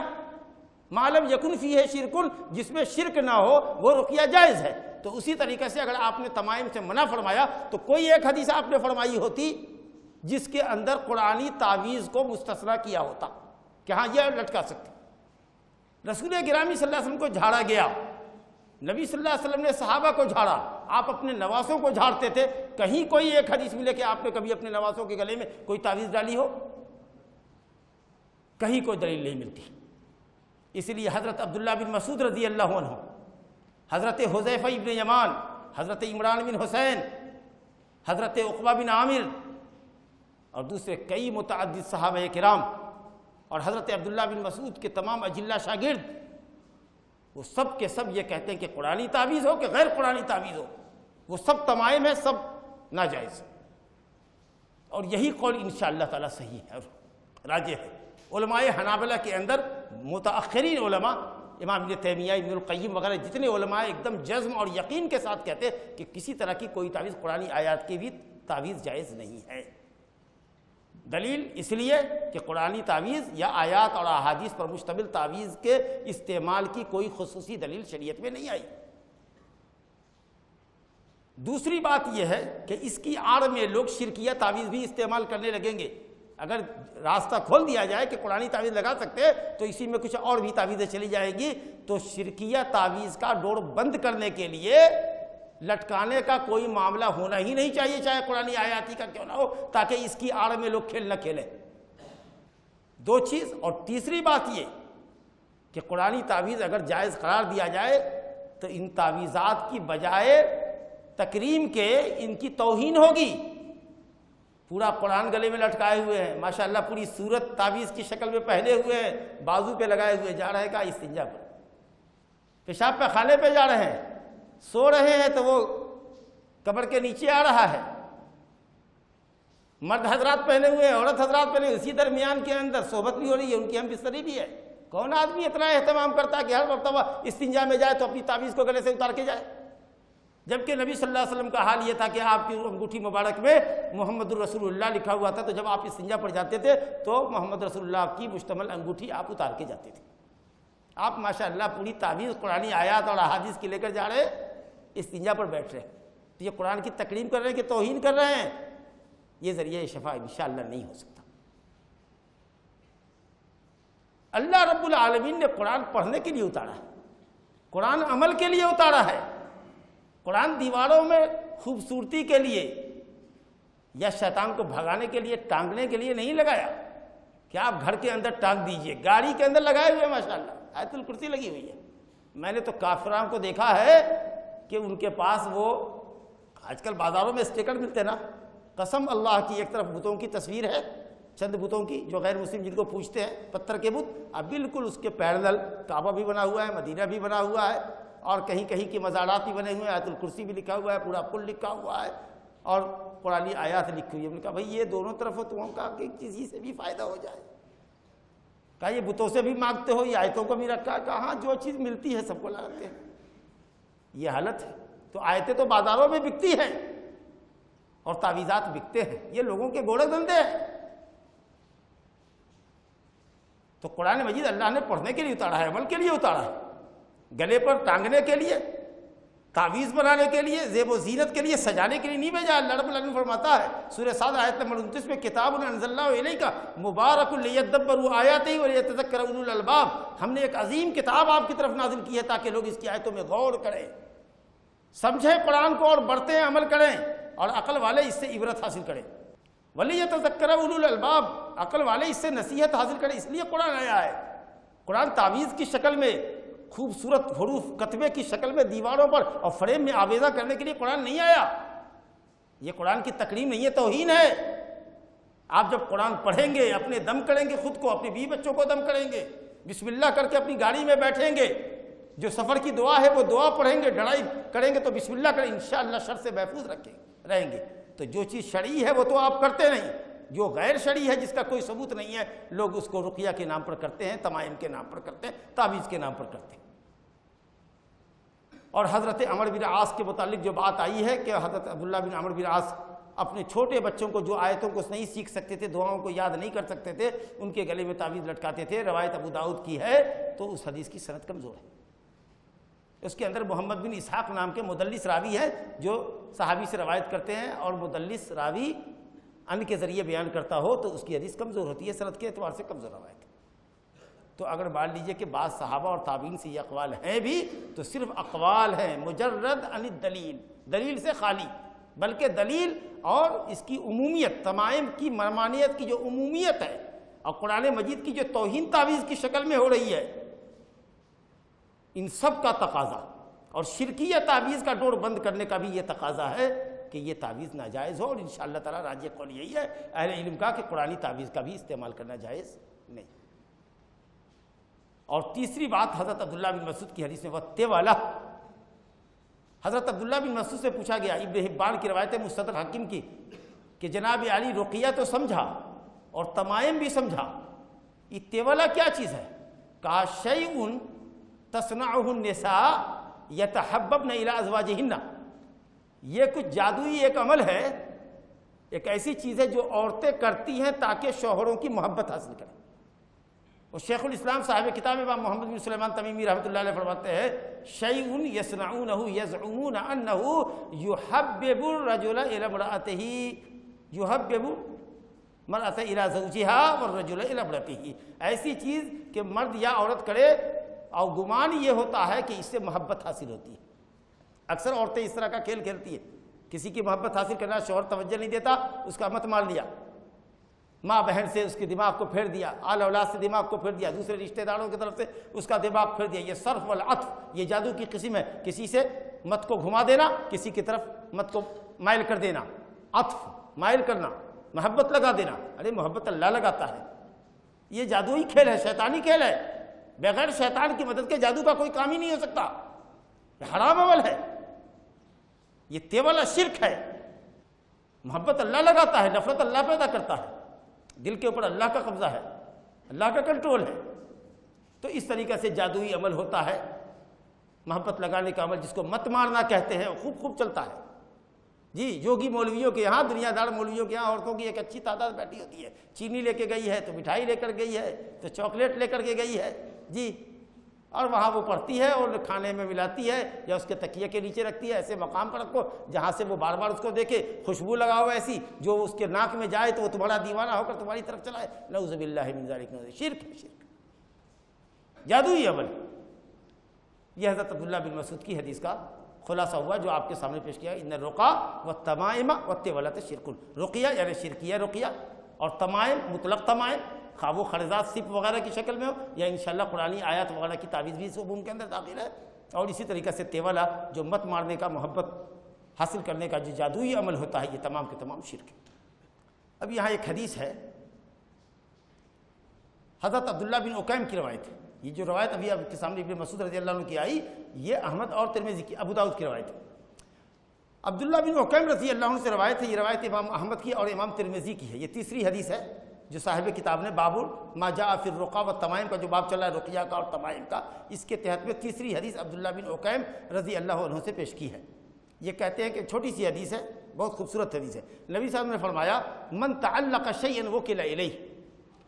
ما لم یکن فیہ شرک، جس میں شرک نہ ہو وہ رقیہ جائز ہے، تو اسی طریقے سے اگر آپ نے تمائم سے منع فرمایا تو کوئی ایک حدیث آپ نے فرمائی ہوتی جس کے اندر قرآنی تعویذ کو مستثنیٰ کیا ہوتا کہ ہاں یہ لٹکا سکتے۔ رسول گرامی صلی اللہ علیہ وسلم کو جھاڑا گیا، نبی صلی اللہ علیہ وسلم نے صحابہ کو جھاڑا، آپ اپنے نواسوں کو جھاڑتے تھے، کہیں کوئی ایک حدیث ملے کہ آپ نے کبھی اپنے نواسوں کے گلے میں کوئی تعویذ ڈالی ہو؟ کہیں کوئی دلیل نہیں ملتی۔ اس لیے حضرت عبداللہ بن مسعود رضی اللہ عنہ، حضرت حذیفہ بن یمان، حضرت عمران بن حسین، حضرت عقبہ بن عامر اور دوسرے کئی متعدد صحابہ کرام اور حضرت عبداللہ بن مسعود کے تمام اجلہ شاگرد، وہ سب کے سب یہ کہتے ہیں کہ قرآنی تعویذ ہو کہ غیر قرآنی تعویذ ہو، وہ سب تمائم ہے، سب ناجائز، اور یہی قول انشاءاللہ تعالی صحیح ہے اور راجح ہے۔ علماء حنابلہ کے اندر متأخرین علماء، امام ابن تیمیہ، ابن القیم وغیرہ جتنے علماء ایک دم جزم اور یقین کے ساتھ کہتے ہیں کہ کسی طرح کی کوئی تعویذ قرآنی آیات کی بھی تعویذ جائز نہیں ہے۔ دلیل اس لیے کہ قرآنی تعویذ یا آیات اور احادیث پر مشتمل تعویذ کے استعمال کی کوئی خصوصی دلیل شریعت میں نہیں آئی۔ دوسری بات یہ ہے کہ اس کی آڑ میں لوگ شرکیہ تعویذ بھی استعمال کرنے لگیں گے۔ اگر راستہ کھول دیا جائے کہ قرآنی تعویذ لگا سکتے ہیں تو اسی میں کچھ اور بھی تعویذیں چلی جائیں گی، تو شرکیہ تعویذ کا ڈور بند کرنے کے لیے لٹکانے کا کوئی معاملہ ہونا ہی نہیں چاہیے، چاہے قرآنی آیاتی کا کیوں نہ ہو، تاکہ اس کی آڑ میں لوگ کھیل نہ کھیلیں۔ دو چیز۔ اور تیسری بات یہ کہ قرآنی تعویذ اگر جائز قرار دیا جائے تو ان تعویذات کی بجائے تکریم کے ان کی توہین ہوگی۔ پورا قرآن گلے میں لٹکائے ہوئے ہیں، ماشاءاللہ پوری سورت تعویذ کی شکل میں پہنے ہوئے ہیں، بازو پہ لگائے ہوئے، جا رہے کا استنجا پر، پیشاب پہ خانے پہ جا رہے ہیں، سو رہے ہیں تو وہ کمر کے نیچے آ رہا ہے، مرد حضرات پہنے ہوئے ہیں، عورت حضرات پہنے ہوئے، اسی درمیان کے اندر صحبت بھی ہو رہی ہے، ان کی ہم بستری بھی ہے۔ کون آدمی اتنا اہتمام کرتا ہے کہ ہر مرتبہ استنجا میں جائے تو اپنی تعویذ کو گلے سے اتار کے جائے؟ جبکہ نبی صلی اللہ علیہ وسلم کا حال یہ تھا کہ آپ کی انگوٹھی مبارک میں محمد الرسول اللہ لکھا ہوا تھا، تو جب آپ استنجا پر جاتے تھے تو محمد رسول اللہ کی مشتمل انگوٹھی آپ اتار کے جاتے تھے۔ آپ ماشاءاللہ پوری تعویذ قرآنی آیات اور احادیث کی لے کر جا رہے، استنجا پر بیٹھ رہے، تو یہ قرآن کی تکریم کر رہے ہیں کہ توہین کر رہے ہیں؟ یہ ذریعہ شفا انشاءاللہ نہیں ہو سکتا۔ اللہ رب العالمین نے قرآن پڑھنے کے لیے اتارا ہے، قرآن عمل کے لیے اتارا ہے۔ قرآن دیواروں میں خوبصورتی کے لیے یا شیطان کو بھگانے کے لیے ٹانگنے کے لیے نہیں لگایا کہ آپ گھر کے اندر ٹانگ دیجئے، گاڑی کے اندر لگائے ہوئے ماشاءاللہ آیت الکرسی لگی ہوئی ہے۔ میں نے تو کافران کو دیکھا ہے کہ ان کے پاس وہ آج کل بازاروں میں اسٹیکر ملتے ہیں نا، قسم اللہ کی ایک طرف بتوں کی تصویر ہے، چند بتوں کی جو غیر مسلم جن کو پوجتے ہیں، پتھر کے بت، اب بالکل اس کے پیرلل کعبہ بھی بنا ہوا ہے، مدینہ بھی بنا ہوا ہے، اور کہیں کہیں کے مزارات بھی بنے ہوئے ہیں، آیت الکرسی بھی لکھا ہوا ہے، پورا پل لکھا ہوا ہے اور قرآنی آیات لکھی ہوئی ہے۔ ہم نے کہا بھائی یہ دونوں طرف ہو، تم کہا کہ کسی سے بھی فائدہ ہو جائے، کہا یہ بتوں سے بھی مانگتے ہو، یہ آیتوں کو بھی رکھا ہے، کہا ہاں جو چیز ملتی ہے سب کو لگاتے ہیں، یہ حالت ہے۔ تو آیتیں تو بازاروں میں بکتی ہیں اور تعویذات بکتے ہیں، یہ لوگوں کے گوڑے دندے ہیں۔ تو قرآن مجید اللہ نے پڑھنے کے لیے اتارا ہے، عمل کے لیے اتارا ہے، گلے پر ٹانگنے کے لیے، تعویذ بنانے کے لیے، زیب و زینت کے لیے، سجانے کے لیے نہیں بھیجا۔ اللہ رب العالمین فرماتا ہے سورہ صاد آیت نمبر 29 میں، کتاب انزلناہ الیک مبارک لیدبروا آیاتہ ولیتذکر اولو الالباب، ہم نے ایک عظیم کتاب آپ کی طرف نازل کی ہے تاکہ لوگ اس کی آیتوں میں غور کریں، سمجھیں قرآن کو اور بڑھتے ہیں، عمل کریں، اور عقل والے اس سے عبرت حاصل کریں۔ ولیتذکر اولو الالباب، عقل والے اس سے نصیحت حاصل کریں، اس لیے قرآن آیا ہے۔ قرآن تعویذ کی شکل میں، خوبصورت حروف کتبے کی شکل میں دیواروں پر اور فریم میں آویزہ کرنے کے لیے قرآن نہیں آیا۔ یہ قرآن کی تکریم نہیں ہے، توہین ہے۔ آپ جب قرآن پڑھیں گے، اپنے دم کریں گے، خود کو، اپنے بیوی بچوں کو دم کریں گے، بسم اللہ کر کے اپنی گاڑی میں بیٹھیں گے، جو سفر کی دعا ہے وہ دعا پڑھیں گے، ڈرائیو کریں گے تو بسم اللہ کریں، انشاءاللہ شر سے محفوظ رہیں گے۔ تو جو چیز شرعی ہے وہ تو آپ کرتے نہیں، جو غیر شرعی ہے جس کا کوئی ثبوت نہیں ہے، لوگ اس کو رقیہ کے نام پر کرتے ہیں، تمائم کے نام پر کرتے ہیں، تعویذ کے نام پر کرتے ہیں۔ اور حضرت عمر بن عاص کے متعلق جو بات آئی ہے کہ حضرت عبداللہ بن عمر بن عاص اپنے چھوٹے بچوں کو جو آیتوں کو نہیں سیکھ سکتے تھے، دعاؤں کو یاد نہیں کر سکتے تھے، ان کے گلے میں تعویذ لٹکاتے تھے۔ روایت ابو داؤد کی ہے تو اس حدیث کی سند کمزور ہے، اس کے اندر محمد بن اسحاق نام کے مدلس راوی ہے جو صحابی سے روایت کرتے ہیں، اور مدلس راوی ان کے ذریعے بیان کرتا ہو تو اس کی حدیث کمزور ہوتی ہے، سند کے اعتبار سے کمزور روایت ہے۔ تو اگر مان لیجئے کہ بعض صحابہ اور تابعین سے یہ اقوال ہیں بھی تو صرف اقوال ہیں، مجرد عن الدلیل، دلیل سے خالی، بلکہ دلیل اور اس کی عمومیت، تمائم کی ممانعت کی جو عمومیت ہے، اور قرآن مجید کی جو توہین تعویذ کی شکل میں ہو رہی ہے، ان سب کا تقاضا، اور شرکیہ تعویذ کا ڈور بند کرنے کا بھی یہ تقاضا ہے کہ یہ تعویذ ناجائز ہو، اور انشاءاللہ تعالی راجح قول یہی ہے اہل علم کا کہ قرآنی تعویذ کا بھی استعمال کرنا جائز نہیں۔ اور تیسری بات حضرت عبداللہ بن مسعود کی حدیث میں وَالتِّوَلَةُ، حضرت عبداللہ بن مسعود سے پوچھا گیا، ابن حبان کی روایت ہے مستدرک حاکم کی، کہ جناب علی رقیہ تو سمجھا اور تمائم بھی سمجھا، یہ تیولہ کیا چیز ہے؟ کہا شیء تصنعہ النساء یتحببن الی ازواجہن، یہ کچھ جادوئی ایک عمل ہے، ایک ایسی چیز ہے جو عورتیں کرتی ہیں تاکہ شوہروں کی محبت حاصل کریں۔ اور شیخ الاسلام صاحب کتاب امام محمد بن سلیمان تمیمی رحمۃ اللہ علیہ فرماتے ہیں شیء یصنعونہ یزعمون انہ یحبب الرجل الی امرأتہ، یحبب مرأة الی زوجہا والرجل الی امرأتہ، ایسی چیز کہ مرد یا عورت کرے اور گمان یہ ہوتا ہے کہ اس سے محبت حاصل ہوتی ہے۔ اکثر عورتیں اس طرح کا کھیل کھیلتی ہیں، کسی کی محبت حاصل کرنا، شوہر توجہ نہیں دیتا، اس کا مت مار لیا، ماں بہن سے اس کے دماغ کو پھیر دیا، آل اولاد سے دماغ کو پھیر دیا، دوسرے رشتہ داروں کی طرف سے اس کا دماغ پھیر دیا، یہ صرف والعطف، یہ جادو کی قسم ہے، کسی سے مت کو گھما دینا، کسی کی طرف مت کو مائل کر دینا، عطف مائل کرنا، محبت لگا دینا۔ ارے محبت اللہ لگاتا ہے، یہ جادوئی کھیل ہے، شیطانی کھیل ہے، بغیر شیطان کی مدد کے جادو کا کوئی کام ہی نہیں ہو سکتا، یہ حرام عمل ہے، یہ تیولہ شرک ہے۔ محبت اللہ لگاتا ہے، نفرت اللہ پیدا کرتا ہے، دل کے اوپر اللہ کا قبضہ ہے، اللہ کا کنٹرول ہے۔ تو اس طریقے سے جادوئی عمل ہوتا ہے، محبت لگانے کا عمل جس کو مت مارنا کہتے ہیں، خوب چلتا ہے۔ جی جوگی مولویوں کے یہاں، دنیا دار مولویوں کے یہاں عورتوں کی ایک اچھی تعداد بیٹھی ہوتی ہے، چینی لے کے گئی ہے تو مٹھائی لے کر گئی ہے تو چاکلیٹ لے کر کے گئی ہے، جی، اور وہاں وہ پڑھتی ہے اور کھانے میں ملاتی ہے یا اس کے تکیے کے نیچے رکھتی ہے، ایسے مقام پر رکھو جہاں سے وہ بار بار اس کو دیکھے، خوشبو لگاؤ ایسی جو اس کے ناک میں جائے تو وہ تمہارا دیوانہ ہو کر تمہاری طرف چلائے، نعوذ باللہ من ذالک، شرک ہے، شرک، جادوئی عمل۔ یہ حضرت عبداللہ بن مسعود کی حدیث کا خلاصہ ہوا جو آپ کے سامنے پیش کیا، ان الرقا والتمائم والتولۃ شرک، رقیہ یعنی شرکیہ رقیہ، اور تمائم مطلق تمائم، خواہ وہ خرزات سپ وغیرہ کی شکل میں ہو یا انشاءاللہ قرآنی آیات وغیرہ کی تعویذ بھی اس عموم کے اندر داخل ہے، اور اسی طریقہ سے تیولا جو مت مارنے کا، محبت حاصل کرنے کا جو جادوئی عمل ہوتا ہے، یہ تمام کے تمام شرک ہے۔ اب یہاں ایک حدیث ہے، حضرت عبداللہ بن عکیم کی روایت ہے۔ یہ جو روایت ابھی آپ کے سامنے ابن مسعود رضی اللہ عنہ کی آئی، یہ احمد اور ترمذی کی، ابو داؤد کی روایت ہے۔ عبداللہ بن عکیم رضی اللہ عنہ سے روایت ہے، یہ روایت امام احمد کی اور امام ترمذی کی ہے۔ یہ تیسری حدیث ہے جو صاحب کتاب نے باب ما جاء فی الرقا والتمائم کا جو باب چل رہا ہے رقیہ کا اور تمائم کا، اس کے تحت میں تیسری حدیث عبداللہ بن عکیم رضی اللہ عنہ سے پیش کی ہے۔ یہ کہتے ہیں کہ چھوٹی سی حدیث ہے، بہت خوبصورت حدیث ہے۔ نبی صاحب نے فرمایا من تعلق شیئا وکل الیہ،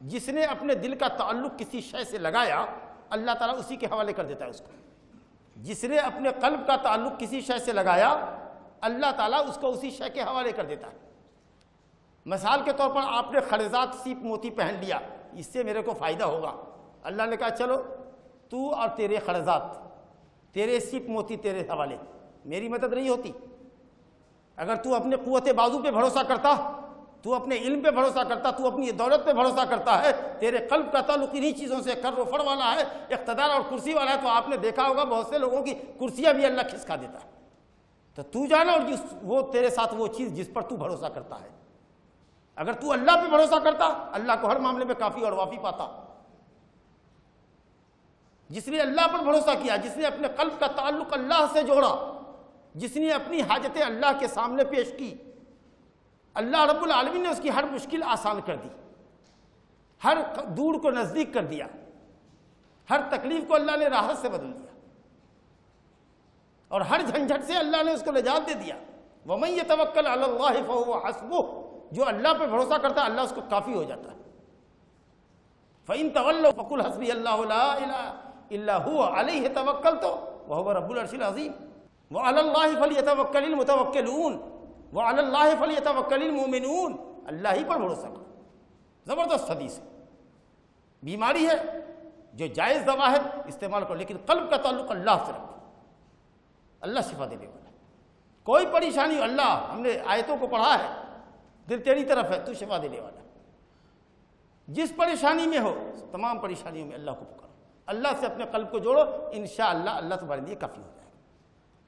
جس نے اپنے دل کا تعلق کسی شے سے لگایا اللہ تعالیٰ اسی کے حوالے کر دیتا ہے اس کو۔ جس نے اپنے قلب کا تعلق کسی شے سے لگایا اللہ تعالیٰ اس کو اسی شے کے حوالے کر دیتا ہے۔ مثال کے طور پر آپ نے خرزات سیپ موتی پہن لیا، اس سے میرے کو فائدہ ہوگا، اللہ نے کہا چلو تو اور تیرے خرزات، تیرے سیپ موتی تیرے حوالے، میری مدد نہیں ہوتی۔ اگر تو اپنے قوت بازو پہ بھروسہ کرتا، تو اپنے علم پہ بھروسہ کرتا، تو اپنی دولت پہ بھروسہ کرتا ہے، تیرے قلب کا تعلق انہی چیزوں سے کر و فر والا ہے، اقتدار اور کرسی والا ہے، تو آپ نے دیکھا ہوگا بہت سے لوگوں کی کرسیاں بھی اللہ کھسکا دیتا ہے۔ تو جانا اور وہ تیرے ساتھ وہ چیز جس پر تو بھروسہ کرتا ہے۔ اگر تو اللہ پہ بھروسہ کرتا، اللہ کو ہر معاملے میں کافی اور وافی پاتا۔ جس نے اللہ پر بھروسہ کیا، جس نے اپنے قلب کا تعلق اللہ سے جوڑا، جس نے اپنی حاجتیں اللہ کے سامنے پیش کی، اللہ رب العالمین نے اس کی ہر مشکل آسان کر دی، ہر دور کو نزدیک کر دیا، ہر تکلیف کو اللہ نے راحت سے بدل دیا، اور ہر جھنجھٹ سے اللہ نے اس کو نجات دے دیا۔ وَمَن يَتَوَكَّلْ عَلَى اللَّهِ فَهُوَ حَسْبُهُ، جو اللہ پہ بھروسہ کرتا ہے اللہ اس کو کافی ہو جاتا ہے۔ فَإِن تَوَلَّوْا فَقُلْ حَسْبِيَ اللَّهُ لَا إِلَٰهَ إِلَّا هُوَ عَلَيْهِ تَوَكَّلْتُ وَهُوَ رَبُّ الْعَرْشِ الْعَظِيمِ وَعَلَى اللَّهِ فَلْيَتَوَكَّلِ الْمُتَوَكِّلُونَ وَعَلَى اللَّهِ فَلْيَتَوَكَّلِ الْمُؤْمِنُونَ، اللہ ہی پر بھروسہ کرو۔ زبردست حدیث ہے۔ بیماری ہے جو جائز دوا ہے استعمال کرو، لیکن قلب کا تعلق اللہ سے رکھو، اللہ شفا دینے والا۔ کوئی پریشانی ہو، اللہ، ہم نے آیتوں کو پڑھا ہے، دل تیری طرف ہے، تو شفا دینے والا۔ جس پریشانی میں ہو تمام پریشانیوں میں اللہ کو پکارو، اللہ سے اپنے قلب کو جوڑو، انشاءاللہ اللہ تمہارے لیے کافی ہو جائے گا۔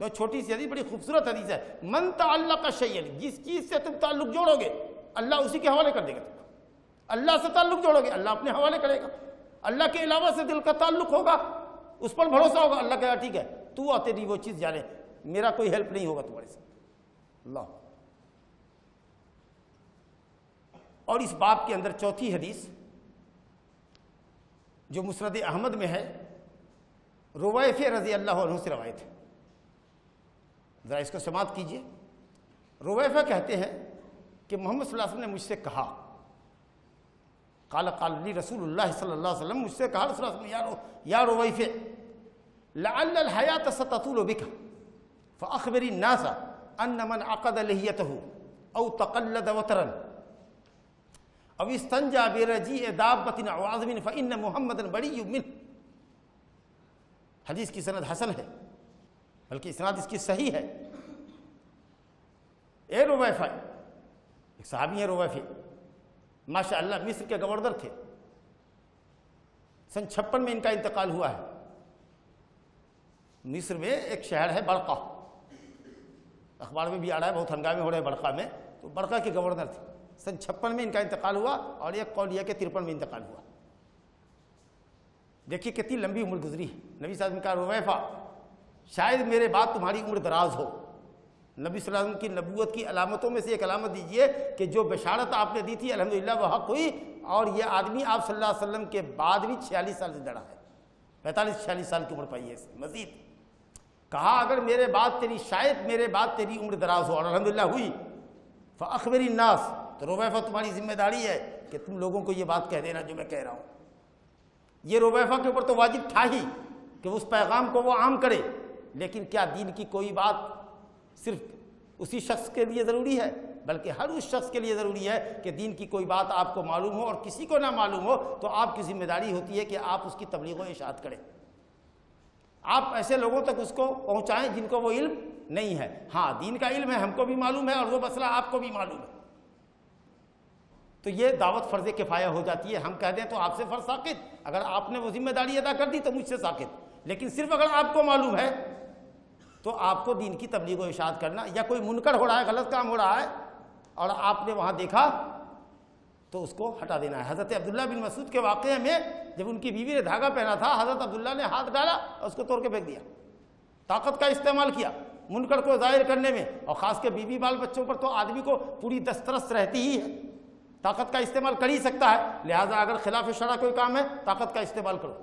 تو چھوٹی سی حدیث بڑی خوبصورت حدیث ہے، من تعلق شیئا، جس چیز سے تم تعلق جوڑو گے اللہ اسی کے حوالے کر دے گا تم کو۔ اللہ سے تعلق جوڑو گے اللہ اپنے حوالے کرے گا۔ اللہ کے علاوہ سے دل کا تعلق ہوگا، اس پر بھروسہ ہوگا، اللہ کہے گا ٹھیک ہے تو اور تیری وہ چیز جانے، میرا کوئی ہیلپ نہیں ہوگا تمہارے ساتھ۔ اللہ۔ اور اس باب کے اندر چوتھی حدیث جو مسند احمد میں ہے، رویفع رضی اللہ عنہ سے روایت ہے، ذرا اس کو سماعت کیجئے۔ رویفع کہتے ہیں کہ محمد صلی اللہ علیہ وسلم نے مجھ سے کہا، قال لی رسول اللہ صلی اللہ علیہ وسلم، مجھ سے کہا رسول اللہ صلی اللہ علیہ وسلم، یا رویفع لعل الحیات ستطول بک فاخبر الناس ان من عقد لحیته او تقلد وترا او استنجى برجیع دابة او عظم فان محمدا بری منه۔ حدیث کی سند حسن ہے، بلکہ اسناد اس کی صحیح ہے۔ اے رویفع، ایک صحابی ہیں رویفع، ماشاءاللہ مصر کے گورنر تھے، سن 56 میں ان کا انتقال ہوا ہے۔ مصر میں ایک شہر ہے برقہ، اخبار میں بھی آ رہا ہے، بہت ہنگامے ہو رہے ہیں برقہ میں، تو برقہ کے گورنر تھے۔ سن 56 میں ان کا انتقال ہوا، اور ایک قول یہ کہ 53 میں انتقال ہوا۔ دیکھیے کتنی لمبی عمر گزری ہے۔ نبی صلی اللہ علیہ وسلم کا رویفع، شاید میرے بعد تمہاری عمر دراز ہو۔ نبی صلی اللہ علیہ وسلم کی نبوت کی علامتوں میں سے ایک علامت دیجئے کہ جو بشارت آپ نے دی تھی الحمدللہ وہ حق ہوئی، اور یہ آدمی آپ صلی اللہ علیہ وسلم کے بعد بھی 46 سال سے لڑا ہے، 45-46 سال کی عمر پائی ہے اس نے مزید۔ کہا اگر میرے بعد تیری، شاید میرے بعد تیری عمر دراز ہو، اور الحمدللہ ہوئی، فاخبر الناس، تو رویفع تمہاری ذمہ داری ہے کہ تم لوگوں کو یہ بات کہہ دینا جو میں کہہ رہا ہوں۔ یہ رویفع کے اوپر تو واجب تھا ہی کہ اس پیغام کو وہ عام کرے، لیکن کیا دین کی کوئی بات صرف اسی شخص کے لیے ضروری ہے؟ بلکہ ہر اس شخص کے لیے ضروری ہے کہ دین کی کوئی بات آپ کو معلوم ہو اور کسی کو نہ معلوم ہو تو آپ کی ذمہ داری ہوتی ہے کہ آپ اس کی تبلیغ و اشاعت کریں، آپ ایسے لوگوں تک اس کو پہنچائیں جن کو وہ علم نہیں ہے۔ ہاں دین کا علم ہے، ہم کو بھی معلوم ہے اور وہ مسئلہ آپ کو بھی معلوم ہے، تو یہ دعوت فرض کفایہ ہو جاتی ہے۔ ہم کہہ دیں تو آپ سے فرض ساقط، اگر آپ نے وہ ذمہ داری ادا کر دی تو مجھ سے ساقط، لیکن صرف اگر آپ کو معلوم ہے تو آپ کو دین کی تبلیغ و ارشاد کرنا، یا کوئی منکر ہو رہا ہے، غلط کام ہو رہا ہے اور آپ نے وہاں دیکھا تو اس کو ہٹا دینا ہے۔ حضرت عبداللہ بن مسعود کے واقعے میں جب ان کی بیوی نے دھاگا پہنا تھا، حضرت عبداللہ نے ہاتھ ڈالا اور اس کو توڑ کے پھینک دیا، طاقت کا استعمال کیا منکر کو ظاہر کرنے میں، اور خاص کے بیوی بال بچوں پر تو آدمی کو پوری دسترس رہتی ہی ہے، طاقت کا استعمال کر ہی سکتا ہے، لہٰذا اگر خلاف شرع کوئی کام ہے طاقت کا استعمال کرو،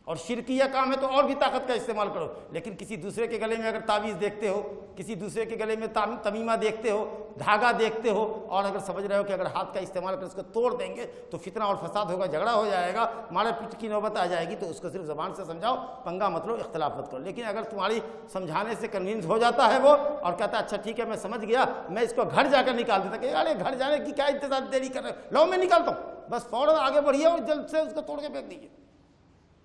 اور شرکیہ کام ہے تو اور بھی طاقت کا استعمال کرو، لیکن کسی دوسرے کے گلے میں اگر تعویذ دیکھتے ہو، کسی دوسرے کے گلے میں تمیمہ دیکھتے ہو، دھاگا دیکھتے ہو، اور اگر سمجھ رہے ہو کہ اگر ہاتھ کا استعمال کر اس کو توڑ دیں گے تو فتنہ اور فساد ہوگا، جھگڑا ہو جائے گا، مارے پیٹ کی نوبت آ جائے گی، تو اس کو صرف زبان سے سمجھاؤ، پنگا مت لو، اختلاف مت کرو۔ لیکن اگر تمہاری سمجھانے سے کنوینس ہو جاتا ہے وہ اور کہتا ہے اچھا ٹھیک ہے میں سمجھ گیا، میں اس کو گھر جا کر نکال دیتا کہ ارے گھر جانے کی کیا انتظار دیری کر رہے ہو، لو میں نکالتا ہوں، بس فوراً آگے بڑھیے اور جلد سے اس کو توڑ کے پھینک دیجیے،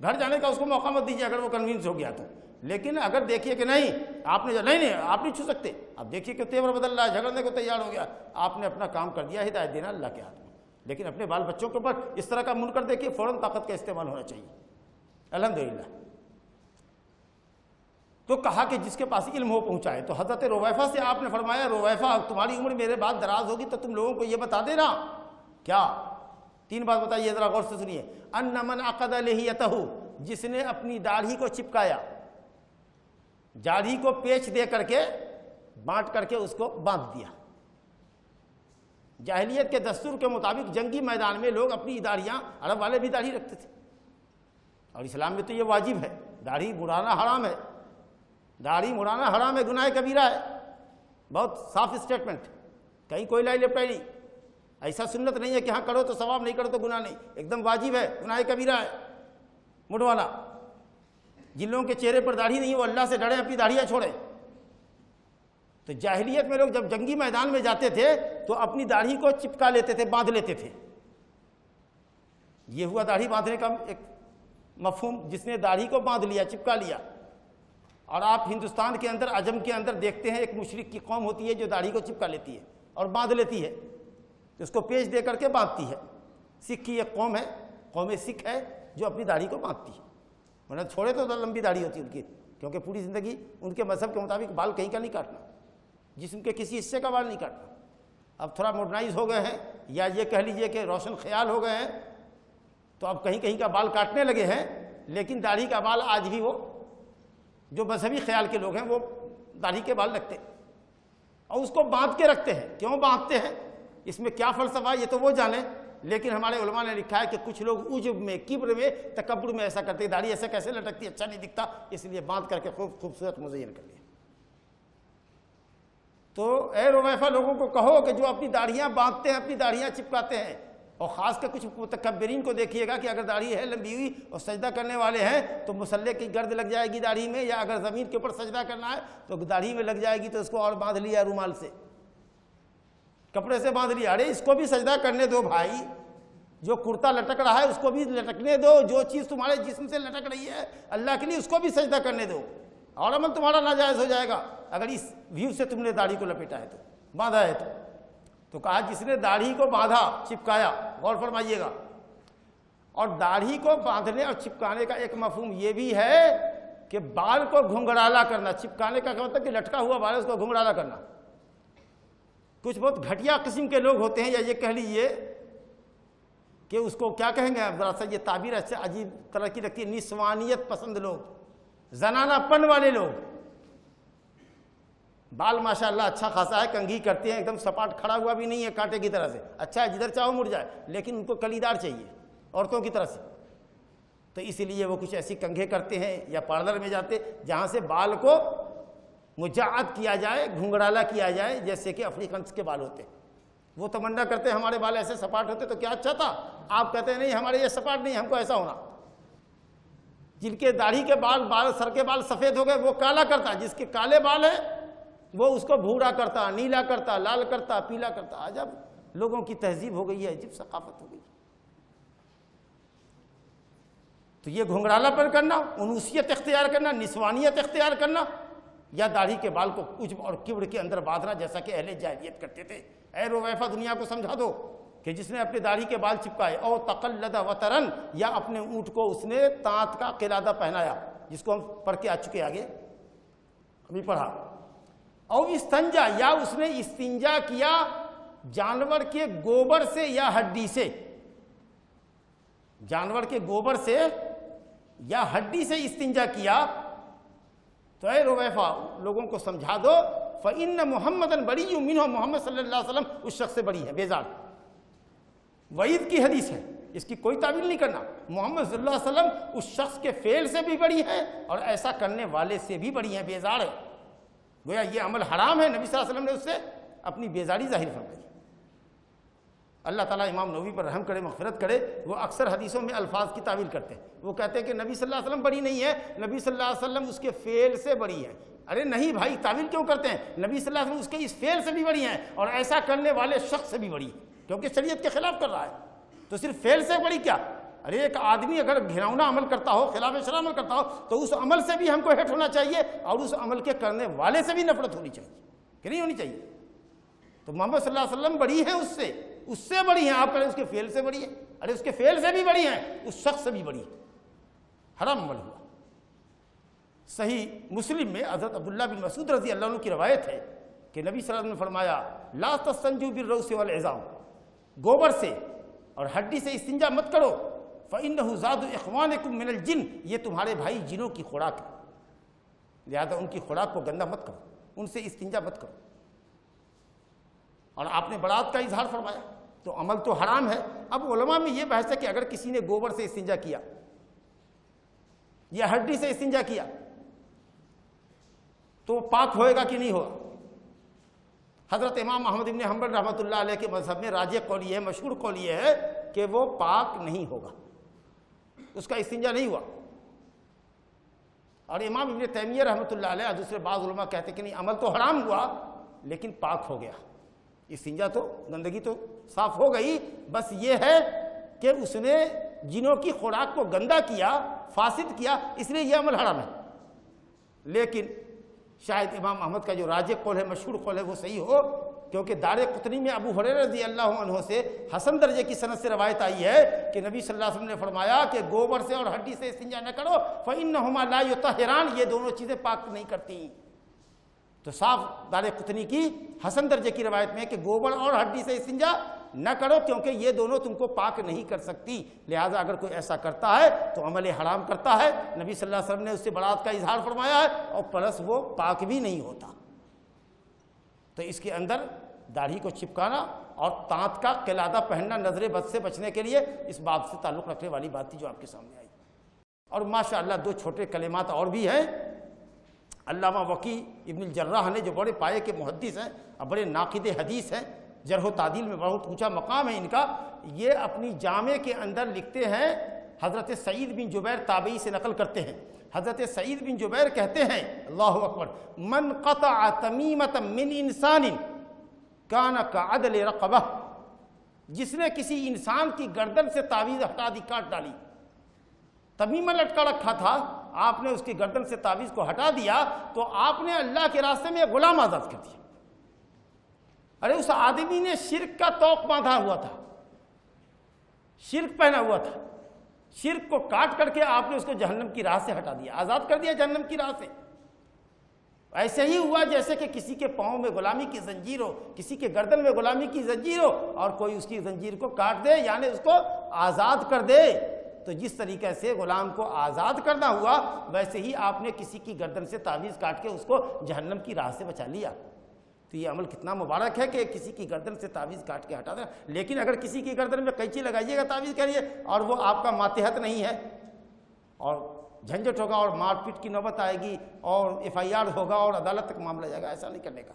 گھر جانے کا اس کو موقع مت دیجیے اگر وہ کنوینس ہو گیا تو۔ لیکن اگر دیکھیے کہ نہیں آپ نے نہیں آپ نہیں چھو سکتے، اب دیکھیے کہ تیور بدل رہا ہے، جھگڑنے کو تیار ہو گیا، آپ نے اپنا کام کر دیا، ہدایت دینا اللہ کے ہاتھ میں، لیکن اپنے بال بچوں کے اوپر اس طرح کا منکر دیکھیے فوراً طاقت کا استعمال ہونا چاہیے، الحمدللہ۔ تو کہا کہ جس کے پاس علم ہو پہنچائے، تو حضرت رویفہ سے آپ نے فرمایا رویفہ تمہاری عمر میرے بعد دراز ہوگی تو تم لوگوں کو یہ بتا دینا، کیا 3 بات بتائیے ذرا غور سے سنیے، ان من عقد لحیتہ، جس نے اپنی داڑھی کو چپکایا، داڑھی کو پیچ دے کر کے بانٹ کر کے اس کو باندھ دیا۔ جاہلیت کے دستور کے مطابق جنگی میدان میں لوگ اپنی داڑھیاں، عرب والے بھی داڑھی رکھتے تھے، اور اسلام میں تو یہ واجب ہے، داڑھی مڑانا حرام ہے، داڑھی مڑانا حرام ہے، گناہ کبیرہ ہے، بہت صاف اسٹیٹمنٹ، کہیں کوئی لائی لپٹائی نہیں، ایسا سنت نہیں ہے کہ ہاں کرو تو ثواب، نہیں کرو تو گناہ نہیں، ایک دم واجب ہے، گناہ کبیرہ ہے مڑوانا۔ جن لوگوں کے چہرے پر داڑھی نہیں ہے وہ اللہ سے ڈریں، اپنی داڑھیاں چھوڑیں۔ تو جاہلیت میں لوگ جب جنگی میدان میں جاتے تھے تو اپنی داڑھی کو چپکا لیتے تھے، باندھ لیتے تھے، یہ ہوا داڑھی باندھنے کا ایک مفہوم، جس نے داڑھی کو باندھ لیا، چپکا لیا۔ اور آپ ہندوستان کے اندر، عجم کے اندر دیکھتے ہیں ایک مشرک کی قوم ہوتی ہے جو داڑھی کو چپکا لیتی ہے اور باندھ لیتی ہے، اس کو پیچ دے کر کے باندھتی ہے۔ سکھ کی ایک قوم ہے، قوم سکھ ہے جو اپنی داڑھی کو باندھتی ہے، ورنہ چھوڑے تو لمبی داڑھی ہوتی ہے ان کی، کیونکہ پوری زندگی ان کے مذہب کے مطابق بال کہیں کا نہیں کاٹنا، جسم کے کسی حصے کا بال نہیں کاٹنا۔ اب تھوڑا ماڈرنائز ہو گئے ہیں، یا یہ کہہ لیجئے کہ روشن خیال ہو گئے ہیں، تو اب کہیں کہیں کا بال کاٹنے لگے ہیں، لیکن داڑھی کا بال آج بھی وہ جو مذہبی خیال کے لوگ ہیں وہ داڑھی کے بال رکھتے ہیں اور اس کو باندھ کے رکھتے ہیں۔ کیوں باندھتے ہیں، اس میں کیا فلسفہ یہ تو وہ جانیں، لیکن ہمارے علماء نے لکھا ہے کہ کچھ لوگ عجب میں، کبر میں، تکبر میں ایسا کرتے ہیں، داڑھی ایسے کیسے لٹکتی، اچھا نہیں دکھتا، اس لیے باندھ کر کے خوبصورت مزین کر لیا۔ تو اے رویفہ لوگوں کو کہو کہ جو اپنی داڑھیاں باندھتے ہیں، اپنی داڑھیاں چپکاتے ہیں، اور خاص کر کچھ متکبرین کو دیکھیے گا کہ اگر داڑھی ہے لمبی ہوئی اور سجدہ کرنے والے ہیں تو مصلے کی گرد لگ جائے گی داڑھی میں، یا اگر زمین کے اوپر سجدہ کرنا ہے تو داڑھی میں لگ جائے گی، تو اس کو اور باندھ لیا رومال سے، کپڑے سے باندھ لیا۔ ارے اس کو بھی سجدہ کرنے دو بھائی، جو کرتا لٹک رہا ہے اس کو بھی لٹکنے دو، جو چیز تمہارے جسم سے لٹک رہی ہے اللہ کے لیے اس کو بھی سجدہ کرنے دو، اور عمل تمہارا ناجائز ہو جائے گا اگر اس ویو سے تم نے داڑھی کو لپیٹا ہے تو، باندھا ہے تو کہا جس نے داڑھی کو باندھا، چپکایا، غور فرمائیے گا۔ اور داڑھی کو باندھنے اور چپکانے کا ایک مفہوم یہ بھی ہے کہ بال کو گھنگھرالا کرنا، چپکانے کا مطلب کہ لٹکا ہوا بال ہے اس کو گھنگھرالا کرنا۔ کچھ بہت گھٹیا قسم کے لوگ ہوتے ہیں، یا یہ کہہ لیجیے کہ اس کو کیا کہیں گے، ذرا سا یہ تعبیر ایسے عجیب طرح کی لگتی ہے، نسوانیت پسند لوگ، زنانہ پن والے لوگ، بال ماشاءاللہ اچھا خاصا ہے، کنگھی کرتے ہیں، ایک دم سپاٹ کھڑا ہوا بھی نہیں ہے کانٹے کی طرح سے، اچھا ہے جدھر چاہو مڑ جائے، لیکن ان کو کلیدار چاہیے عورتوں کی طرح سے، تو اسی لیے وہ کچھ ایسی کنگھیں کرتے ہیں یا پارلر میں جاتے جہاں سے بال کو مجعد کیا جائے، گھنگرالا کیا جائے، جیسے کہ افریقنس کے بال ہوتے ہیں۔ وہ تمنا کرتے ہیں ہمارے بال ایسے سپاٹ ہوتے تو کیا اچھا تھا، آپ کہتے ہیں نہیں ہمارے یہ سپاٹ نہیں، ہم کو ایسا ہونا۔ جن کے داڑھی کے بال سر کے بال سفید ہو گئے وہ کالا کرتا، جس کے کالے بال ہیں وہ اس کو بھورا کرتا، نیلا کرتا، لال کرتا، پیلا کرتا۔ عجب لوگوں کی تہذیب ہو گئی ہے، عجیب ثقافت ہو گئی۔ تو یہ گھنگرالا پر کرنا، انوثیت اختیار کرنا، نسوانیت اختیار کرنا، یا داڑھی کے بال کو عجب اور کبر کے اندر باندھنا جیسا کہ اہل جاہلیت کرتے تھے۔ اے رویفہ دنیا کو سمجھا دو کہ جس نے اپنے داڑھی کے بال چپکائے، او تقلد وطرن، یا اپنے اونٹ کو اس نے تانت کا قلادہ پہنایا، جس کو ہم پڑھ کے آ چکے آگے ابھی پڑھا، او استنجا، یا اس نے استنجا کیا جانور کے گوبر سے یا ہڈی سے، جانور کے گوبر سے یا ہڈی سے استنجا کیا، تو اے رویفہ لوگوں کو سمجھا دو فَإِنَّ مُحَمَّدًا بَرِيٌّ مِّنْهُ، محمد صلی اللہ علیہ وسلم اس شخص سے بری ہے، بیزار۔ وعید کی حدیث ہے، اس کی کوئی تعویل نہیں کرنا، محمد صلی اللہ علیہ وسلم اس شخص کے فعل سے بھی بری ہے اور ایسا کرنے والے سے بھی بری ہیں، بیزار ہے، گویا یہ عمل حرام ہے، نبی صلی اللہ علیہ وسلم نے اس سے اپنی بیزاری ظاہر فرمائی۔ اللہ تعالیٰ امام نووی پر رحم کرے، مغفرت کرے، وہ اکثر حدیثوں میں الفاظ کی تعویل کرتے ہیں، وہ کہتے ہیں کہ نبی صلی اللہ علیہ وسلم بری نہیں ہے، نبی صلی اللہ علیہ وسلم اس کے فعل سے بری ہے۔ ارے نہیں بھائی، تعویل کیوں کرتے ہیں؟ نبی صلی اللہ علیہ وسلم اس کے اس فعل سے بھی بری ہیں اور ایسا کرنے والے شخص سے بھی بری، کیونکہ شریعت کے خلاف کر رہا ہے، تو صرف فعل سے بڑی کیا؟ ارے ایک آدمی اگر گھناؤنا عمل کرتا ہو، خلاف شرع عمل کرتا ہو، تو اس عمل سے بھی ہم کو ہیٹ ہونا چاہیے اور اس عمل کے کرنے والے سے بھی نفرت ہونی چاہیے، کہ نہیں ہونی چاہیے؟ تو محمد صلی اللہ علیہ وسلم بری ہے اس سے بڑی ہیں، آپ کہیں اس کے فعل سے بڑی ہے، ارے اس کے فعل سے بھی بڑی ہیں، اس شخص سے بھی بڑی ہے، حرام عمل ہوا۔ صحیح مسلم میں حضرت عبداللہ بن مسعود رضی اللہ عنہ کی روایت ہے کہ نبی صلی اللہ علیہ وسلم نے فرمایا لا تستنجوا بالروث والعظام، گوبر سے اور ہڈی سے استنجا مت کرو، فإنه زاد اخوانکم من الجن، یہ تمہارے بھائی جنوں کی خوراک ہے، لہذا ان کی خوراک کو گندا مت کرو، ان سے استنجا مت کرو۔ اور آپ نے برات کا اظہار فرمایا، تو عمل تو حرام ہے۔ اب علماء میں یہ بحث ہے کہ اگر کسی نے گوبر سے استنجا کیا یا ہڈی سے استنجا کیا تو پاک ہوئے گا کہ نہیں ہوگا؟ حضرت امام احمد بن حنبل رحمۃ اللہ علیہ کے مذہب میں راجح قول یہ ہے، مشہور قول یہ ہے کہ وہ پاک نہیں ہوگا، اس کا استنجا نہیں ہوا۔ اور امام ابن تیمیہ رحمۃ اللہ علیہ دوسرے بعض علماء کہتے ہیں کہ نہیں، عمل تو حرام ہوا لیکن پاک ہو گیا، استنجا تو گندگی تو صاف ہو گئی، بس یہ ہے کہ اس نے جنوں کی خوراک کو گندا کیا، فاسد کیا، اس لیے یہ عمل حرام ہے۔ لیکن شاید امام احمد کا جو راجح قول ہے، مشہور قول ہے، وہ صحیح ہو، کیونکہ دار قطنی میں ابو ہریرہ رضی اللہ عنہ سے حسن درجے کی سند سے روایت آئی ہے کہ نبی صلی اللہ علیہ وسلم نے فرمایا کہ گوبر سے اور ہڈی سے استنجا نہ کرو، فإنہما لا یطہران، یہ دونوں چیزیں پاک نہیں کرتی۔ تو صاف دار قطنی کی حسن درجے کی روایت میں کہ گوبر اور ہڈی سے استنجا نہ کرو، کیونکہ یہ دونوں تم کو پاک نہیں کر سکتی، لہٰذا اگر کوئی ایسا کرتا ہے تو عمل حرام کرتا ہے۔ نبی صلی اللہ علیہ وسلم نے اس سے برات کا اظہار فرمایا ہے اور پلس وہ پاک بھی نہیں ہوتا۔ تو اس کے اندر داڑھی کو چپکانا اور تانت کا قلادہ پہننا نظر بد سے بچنے کے لیے اس بات سے تعلق رکھنے والی بات تھی جو آپ کے سامنے آئی۔ اور ماشاءاللہ دو چھوٹے کلمات اور بھی ہیں۔ علامہ وقی ابن الجراح نے جو بڑے پائے کے محدث ہیں اور بڑے ناقد حدیث ہیں، جرح و تعدیل میں بہت اونچا مقام ہے ان کا، یہ اپنی جامع کے اندر لکھتے ہیں، حضرت سعید بن جبیر تابعی سے نقل کرتے ہیں، حضرت سعید بن جبیر کہتے ہیں اللہ اکبر، من قطع تمیمۃ من انسان کان کعدل رقبہ، جس نے کسی انسان کی گردن سے تعویذ ہٹا دی، کاٹ ڈالی، تمیمہ لٹکا رکھا تھا، آپ نے اس کی گردن سے تعویذ کو ہٹا دیا تو آپ نے اللہ کے راستے میں غلام آزاد کر دیا۔ ارے اس آدمی نے شرک کا طوق باندھا ہوا تھا، شرک پہنا ہوا تھا، شرک کو کاٹ کر کے آپ نے اس کو جہنم کی راہ سے ہٹا دیا، آزاد کر دیا جہنم کی راہ سے۔ ایسے ہی ہوا جیسے کہ کسی کے پاؤں میں غلامی کی زنجیر ہو، کسی کے گردن میں غلامی کی زنجیر ہو اور کوئی اس کی زنجیر کو کاٹ دے، یعنی اس کو آزاد کر دے۔ تو جس طریقے سے غلام کو آزاد کرنا ہوا، ویسے ہی آپ نے کسی کی گردن سے تعویذ کاٹ کے اس کو جہنم کی راہ سے بچا لیا۔ تو یہ عمل کتنا مبارک ہے کہ کسی کی گردن سے تعویذ کاٹ کے ہٹا دیں۔ لیکن اگر کسی کی گردن میں قینچی لگائیے گا تعویذ کے لیے اور وہ آپ کا ماتحت نہیں ہے اور جھنجٹ ہوگا اور مار پیٹ کی نوبت آئے گی اور FIR ہوگا اور عدالت تک معاملہ جائے گا، ایسا نہیں کرنے کا،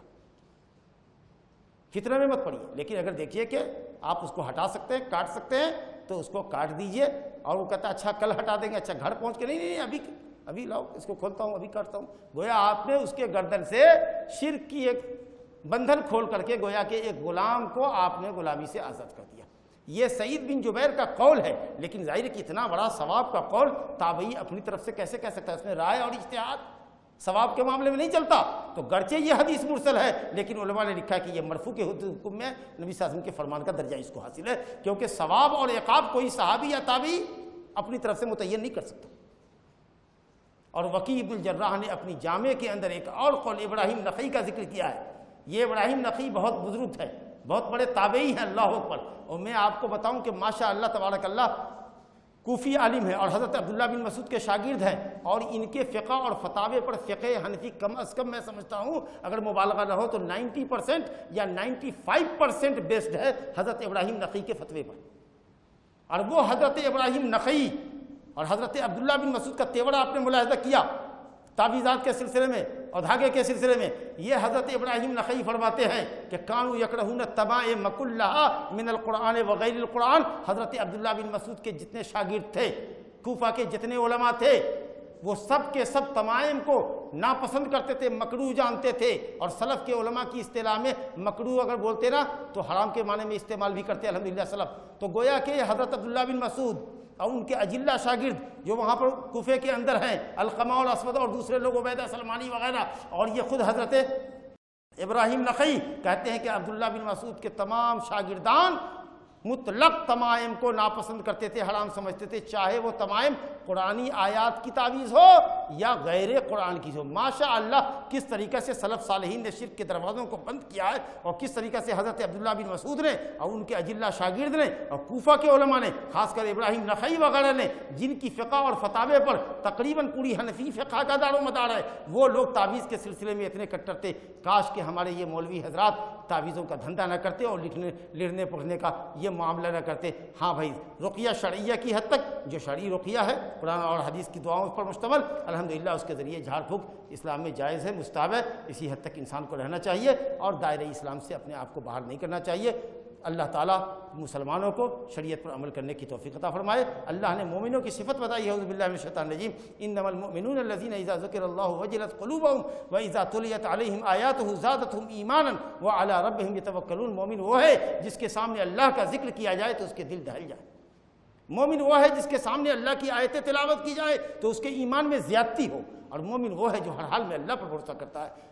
فتنہ میں مت پڑیے۔ لیکن اگر دیکھیے کہ آپ اس کو ہٹا سکتے ہیں، کاٹ سکتے ہیں تو اس کو کاٹ دیجئے۔ اور وہ کہتا ہے اچھا کل ہٹا دیں گے، اچھا گھر پہنچ کے نہیں ابھی لاؤ اس کو کھولتا ہوں، ابھی کاٹتا ہوں۔ گویا آپ نے اس کے گردن سے شرک کی ایک بندھن کھول کر کے گویا کہ ایک غلام کو آپ نے غلامی سے آزاد کر دیا۔ یہ سعید بن جبیر کا قول ہے، لیکن ظاہر ہے کہ اتنا بڑا ثواب کا قول تابعی اپنی طرف سے کیسے کہہ سکتا ہے؟ اس میں رائے اور اجتہاد ثواب کے معاملے میں نہیں چلتا، تو گرچہ یہ حدیث مرسل ہے لیکن علماء نے لکھا کہ یہ مرفوع کے حکم میں نبی صلی اللہ علیہ وسلم کے فرمان کا درجہ اس کو حاصل ہے، کیونکہ ثواب اور عقاب کوئی صحابی یا تابعی اپنی طرف سے متعین نہیں کر سکتا۔ اور وکیع بن الجراح نے اپنی جامع کے اندر ایک اور قول ابراہیم نخعی کا ذکر کیا ہے۔ یہ ابراہیم نخعی بہت بزرگ ہے، بہت بڑے تابعی ہیں، اللہ اکبر، اور میں آپ کو بتاؤں کہ ماشاء اللہ تبارک اللہ کوفی عالم ہے اور حضرت عبداللہ بن مسعود کے شاگرد ہیں، اور ان کے فقہ اور فتاوے پر فقہ حنفی کم از کم میں سمجھتا ہوں اگر مبالغہ نہ ہو تو 90% یا 95% بیسڈ ہے حضرت ابراہیم نخعی کے فتوے پر۔ اور وہ حضرت ابراہیم نخعی اور حضرت عبداللہ بن مسعود کا تیورہ آپ نے ملاحظہ کیا تعویذات کے سلسلے میں اور دھاگے کے سلسلے میں۔ یہ حضرت ابراہیم نخعی فرماتے ہیں کہ کانوا یکرہون التمائم کلھا من القرآن وغیر القرآن۔ حضرت عبداللہ بن مسعود کے جتنے شاگرد تھے، کوفہ کے جتنے علماء تھے، وہ سب کے سب تمائم کو ناپسند کرتے تھے، مکروہ جانتے تھے، اور سلف کے علماء کی اصطلاح میں مکروہ اگر بولتے نا تو حرام کے معنی میں استعمال بھی کرتے الحمدللہ سلف۔ تو گویا کہ حضرت عبداللہ بن مسعود اور ان کے اجلہ شاگرد جو وہاں پر کوفے کے اندر ہیں، علقمہ اور اسود اور دوسرے لوگ عبیدہ سلمانی وغیرہ، اور یہ خود حضرت ابراہیم نخعی کہتے ہیں کہ عبداللہ بن مسعود کے تمام شاگردان مطلق تمائم کو ناپسند کرتے تھے، حرام سمجھتے تھے، چاہے وہ تمائم قرآنی آیات کی تعویذ ہو یا غیر قرآن کی ہو۔ ماشاء اللہ کس طریقے سے سلف صالحین نے شرک کے دروازوں کو بند کیا ہے، اور کس طریقے سے حضرت عبداللہ بن مسعود نے اور ان کے اجلہ شاگرد نے اور کوفہ کے علماء نے، خاص کر ابراہیم نخعی وغیرہ نے، جن کی فقہ اور فتاوے پر تقریباً پوری حنفی فقہ کا دار و مدار ہے، وہ لوگ تعویذ کے سلسلے میں اتنے کٹر تھے۔ کاش کہ ہمارے یہ مولوی حضرات تعویذوں کا دھندا نہ کرتے اور لکھنے پڑھنے کا یہ معاملہ نہ کرتے۔ ہاں بھائی، رقیہ شرعیہ کی حد تک جو شرعی رقیہ ہے قرآن اور حدیث کی دعاؤں پر مشتمل، الحمدللہ اس کے ذریعے جھاڑ پھونک اسلام میں جائز ہے، مستحب ہے، اسی حد تک انسان کو رہنا چاہیے اور دائرہ اسلام سے اپنے آپ کو باہر نہیں کرنا چاہیے۔ اللہ تعالیٰ مسلمانوں کو شریعت پر عمل کرنے کی توفیق عطا فرمائے۔ اللہ نے مومنوں کی صفت بتائی ہے، اعوذ باللہ من الشیطان الرجیم، انما المؤمنون الذین اذا ذکر اللہ وجلت قلوبهم واذا تلیت علیہم آیاتہ زادتہم ایمانا وعلی ربہم یتوکلون۔ مومن وہ ہے جس کے سامنے اللہ کا ذکر کیا جائے تو اس کے دل دہل جائے۔ مومن وہ ہے جس کے سامنے اللہ کی آیتیں تلاوت کی جائے تو اس کے ایمان میں زیادتی ہو، اور مومن وہ ہے جو ہر حال میں اللہ پر بھروسہ کرتا ہے۔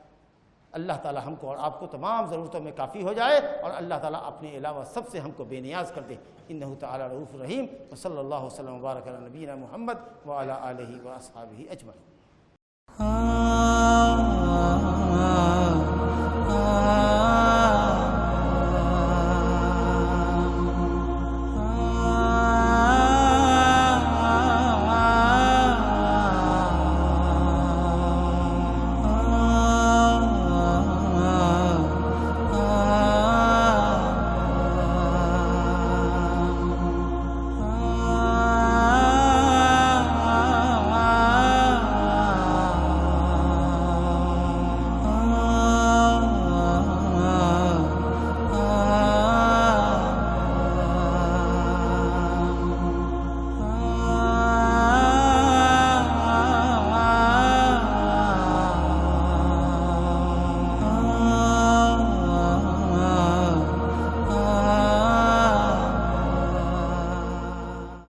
اللہ تعالی ہم کو اور آپ کو تمام ضرورتوں میں کافی ہو جائے، اور اللہ تعالی اپنے علاوہ سب سے ہم کو بے نیاز کر دے۔ انہ تعالی رؤوف رحیم، وصلی اللہ وسلم وبارک علی نبینا محمد وعلی آلہ واصحابہ اجمعین۔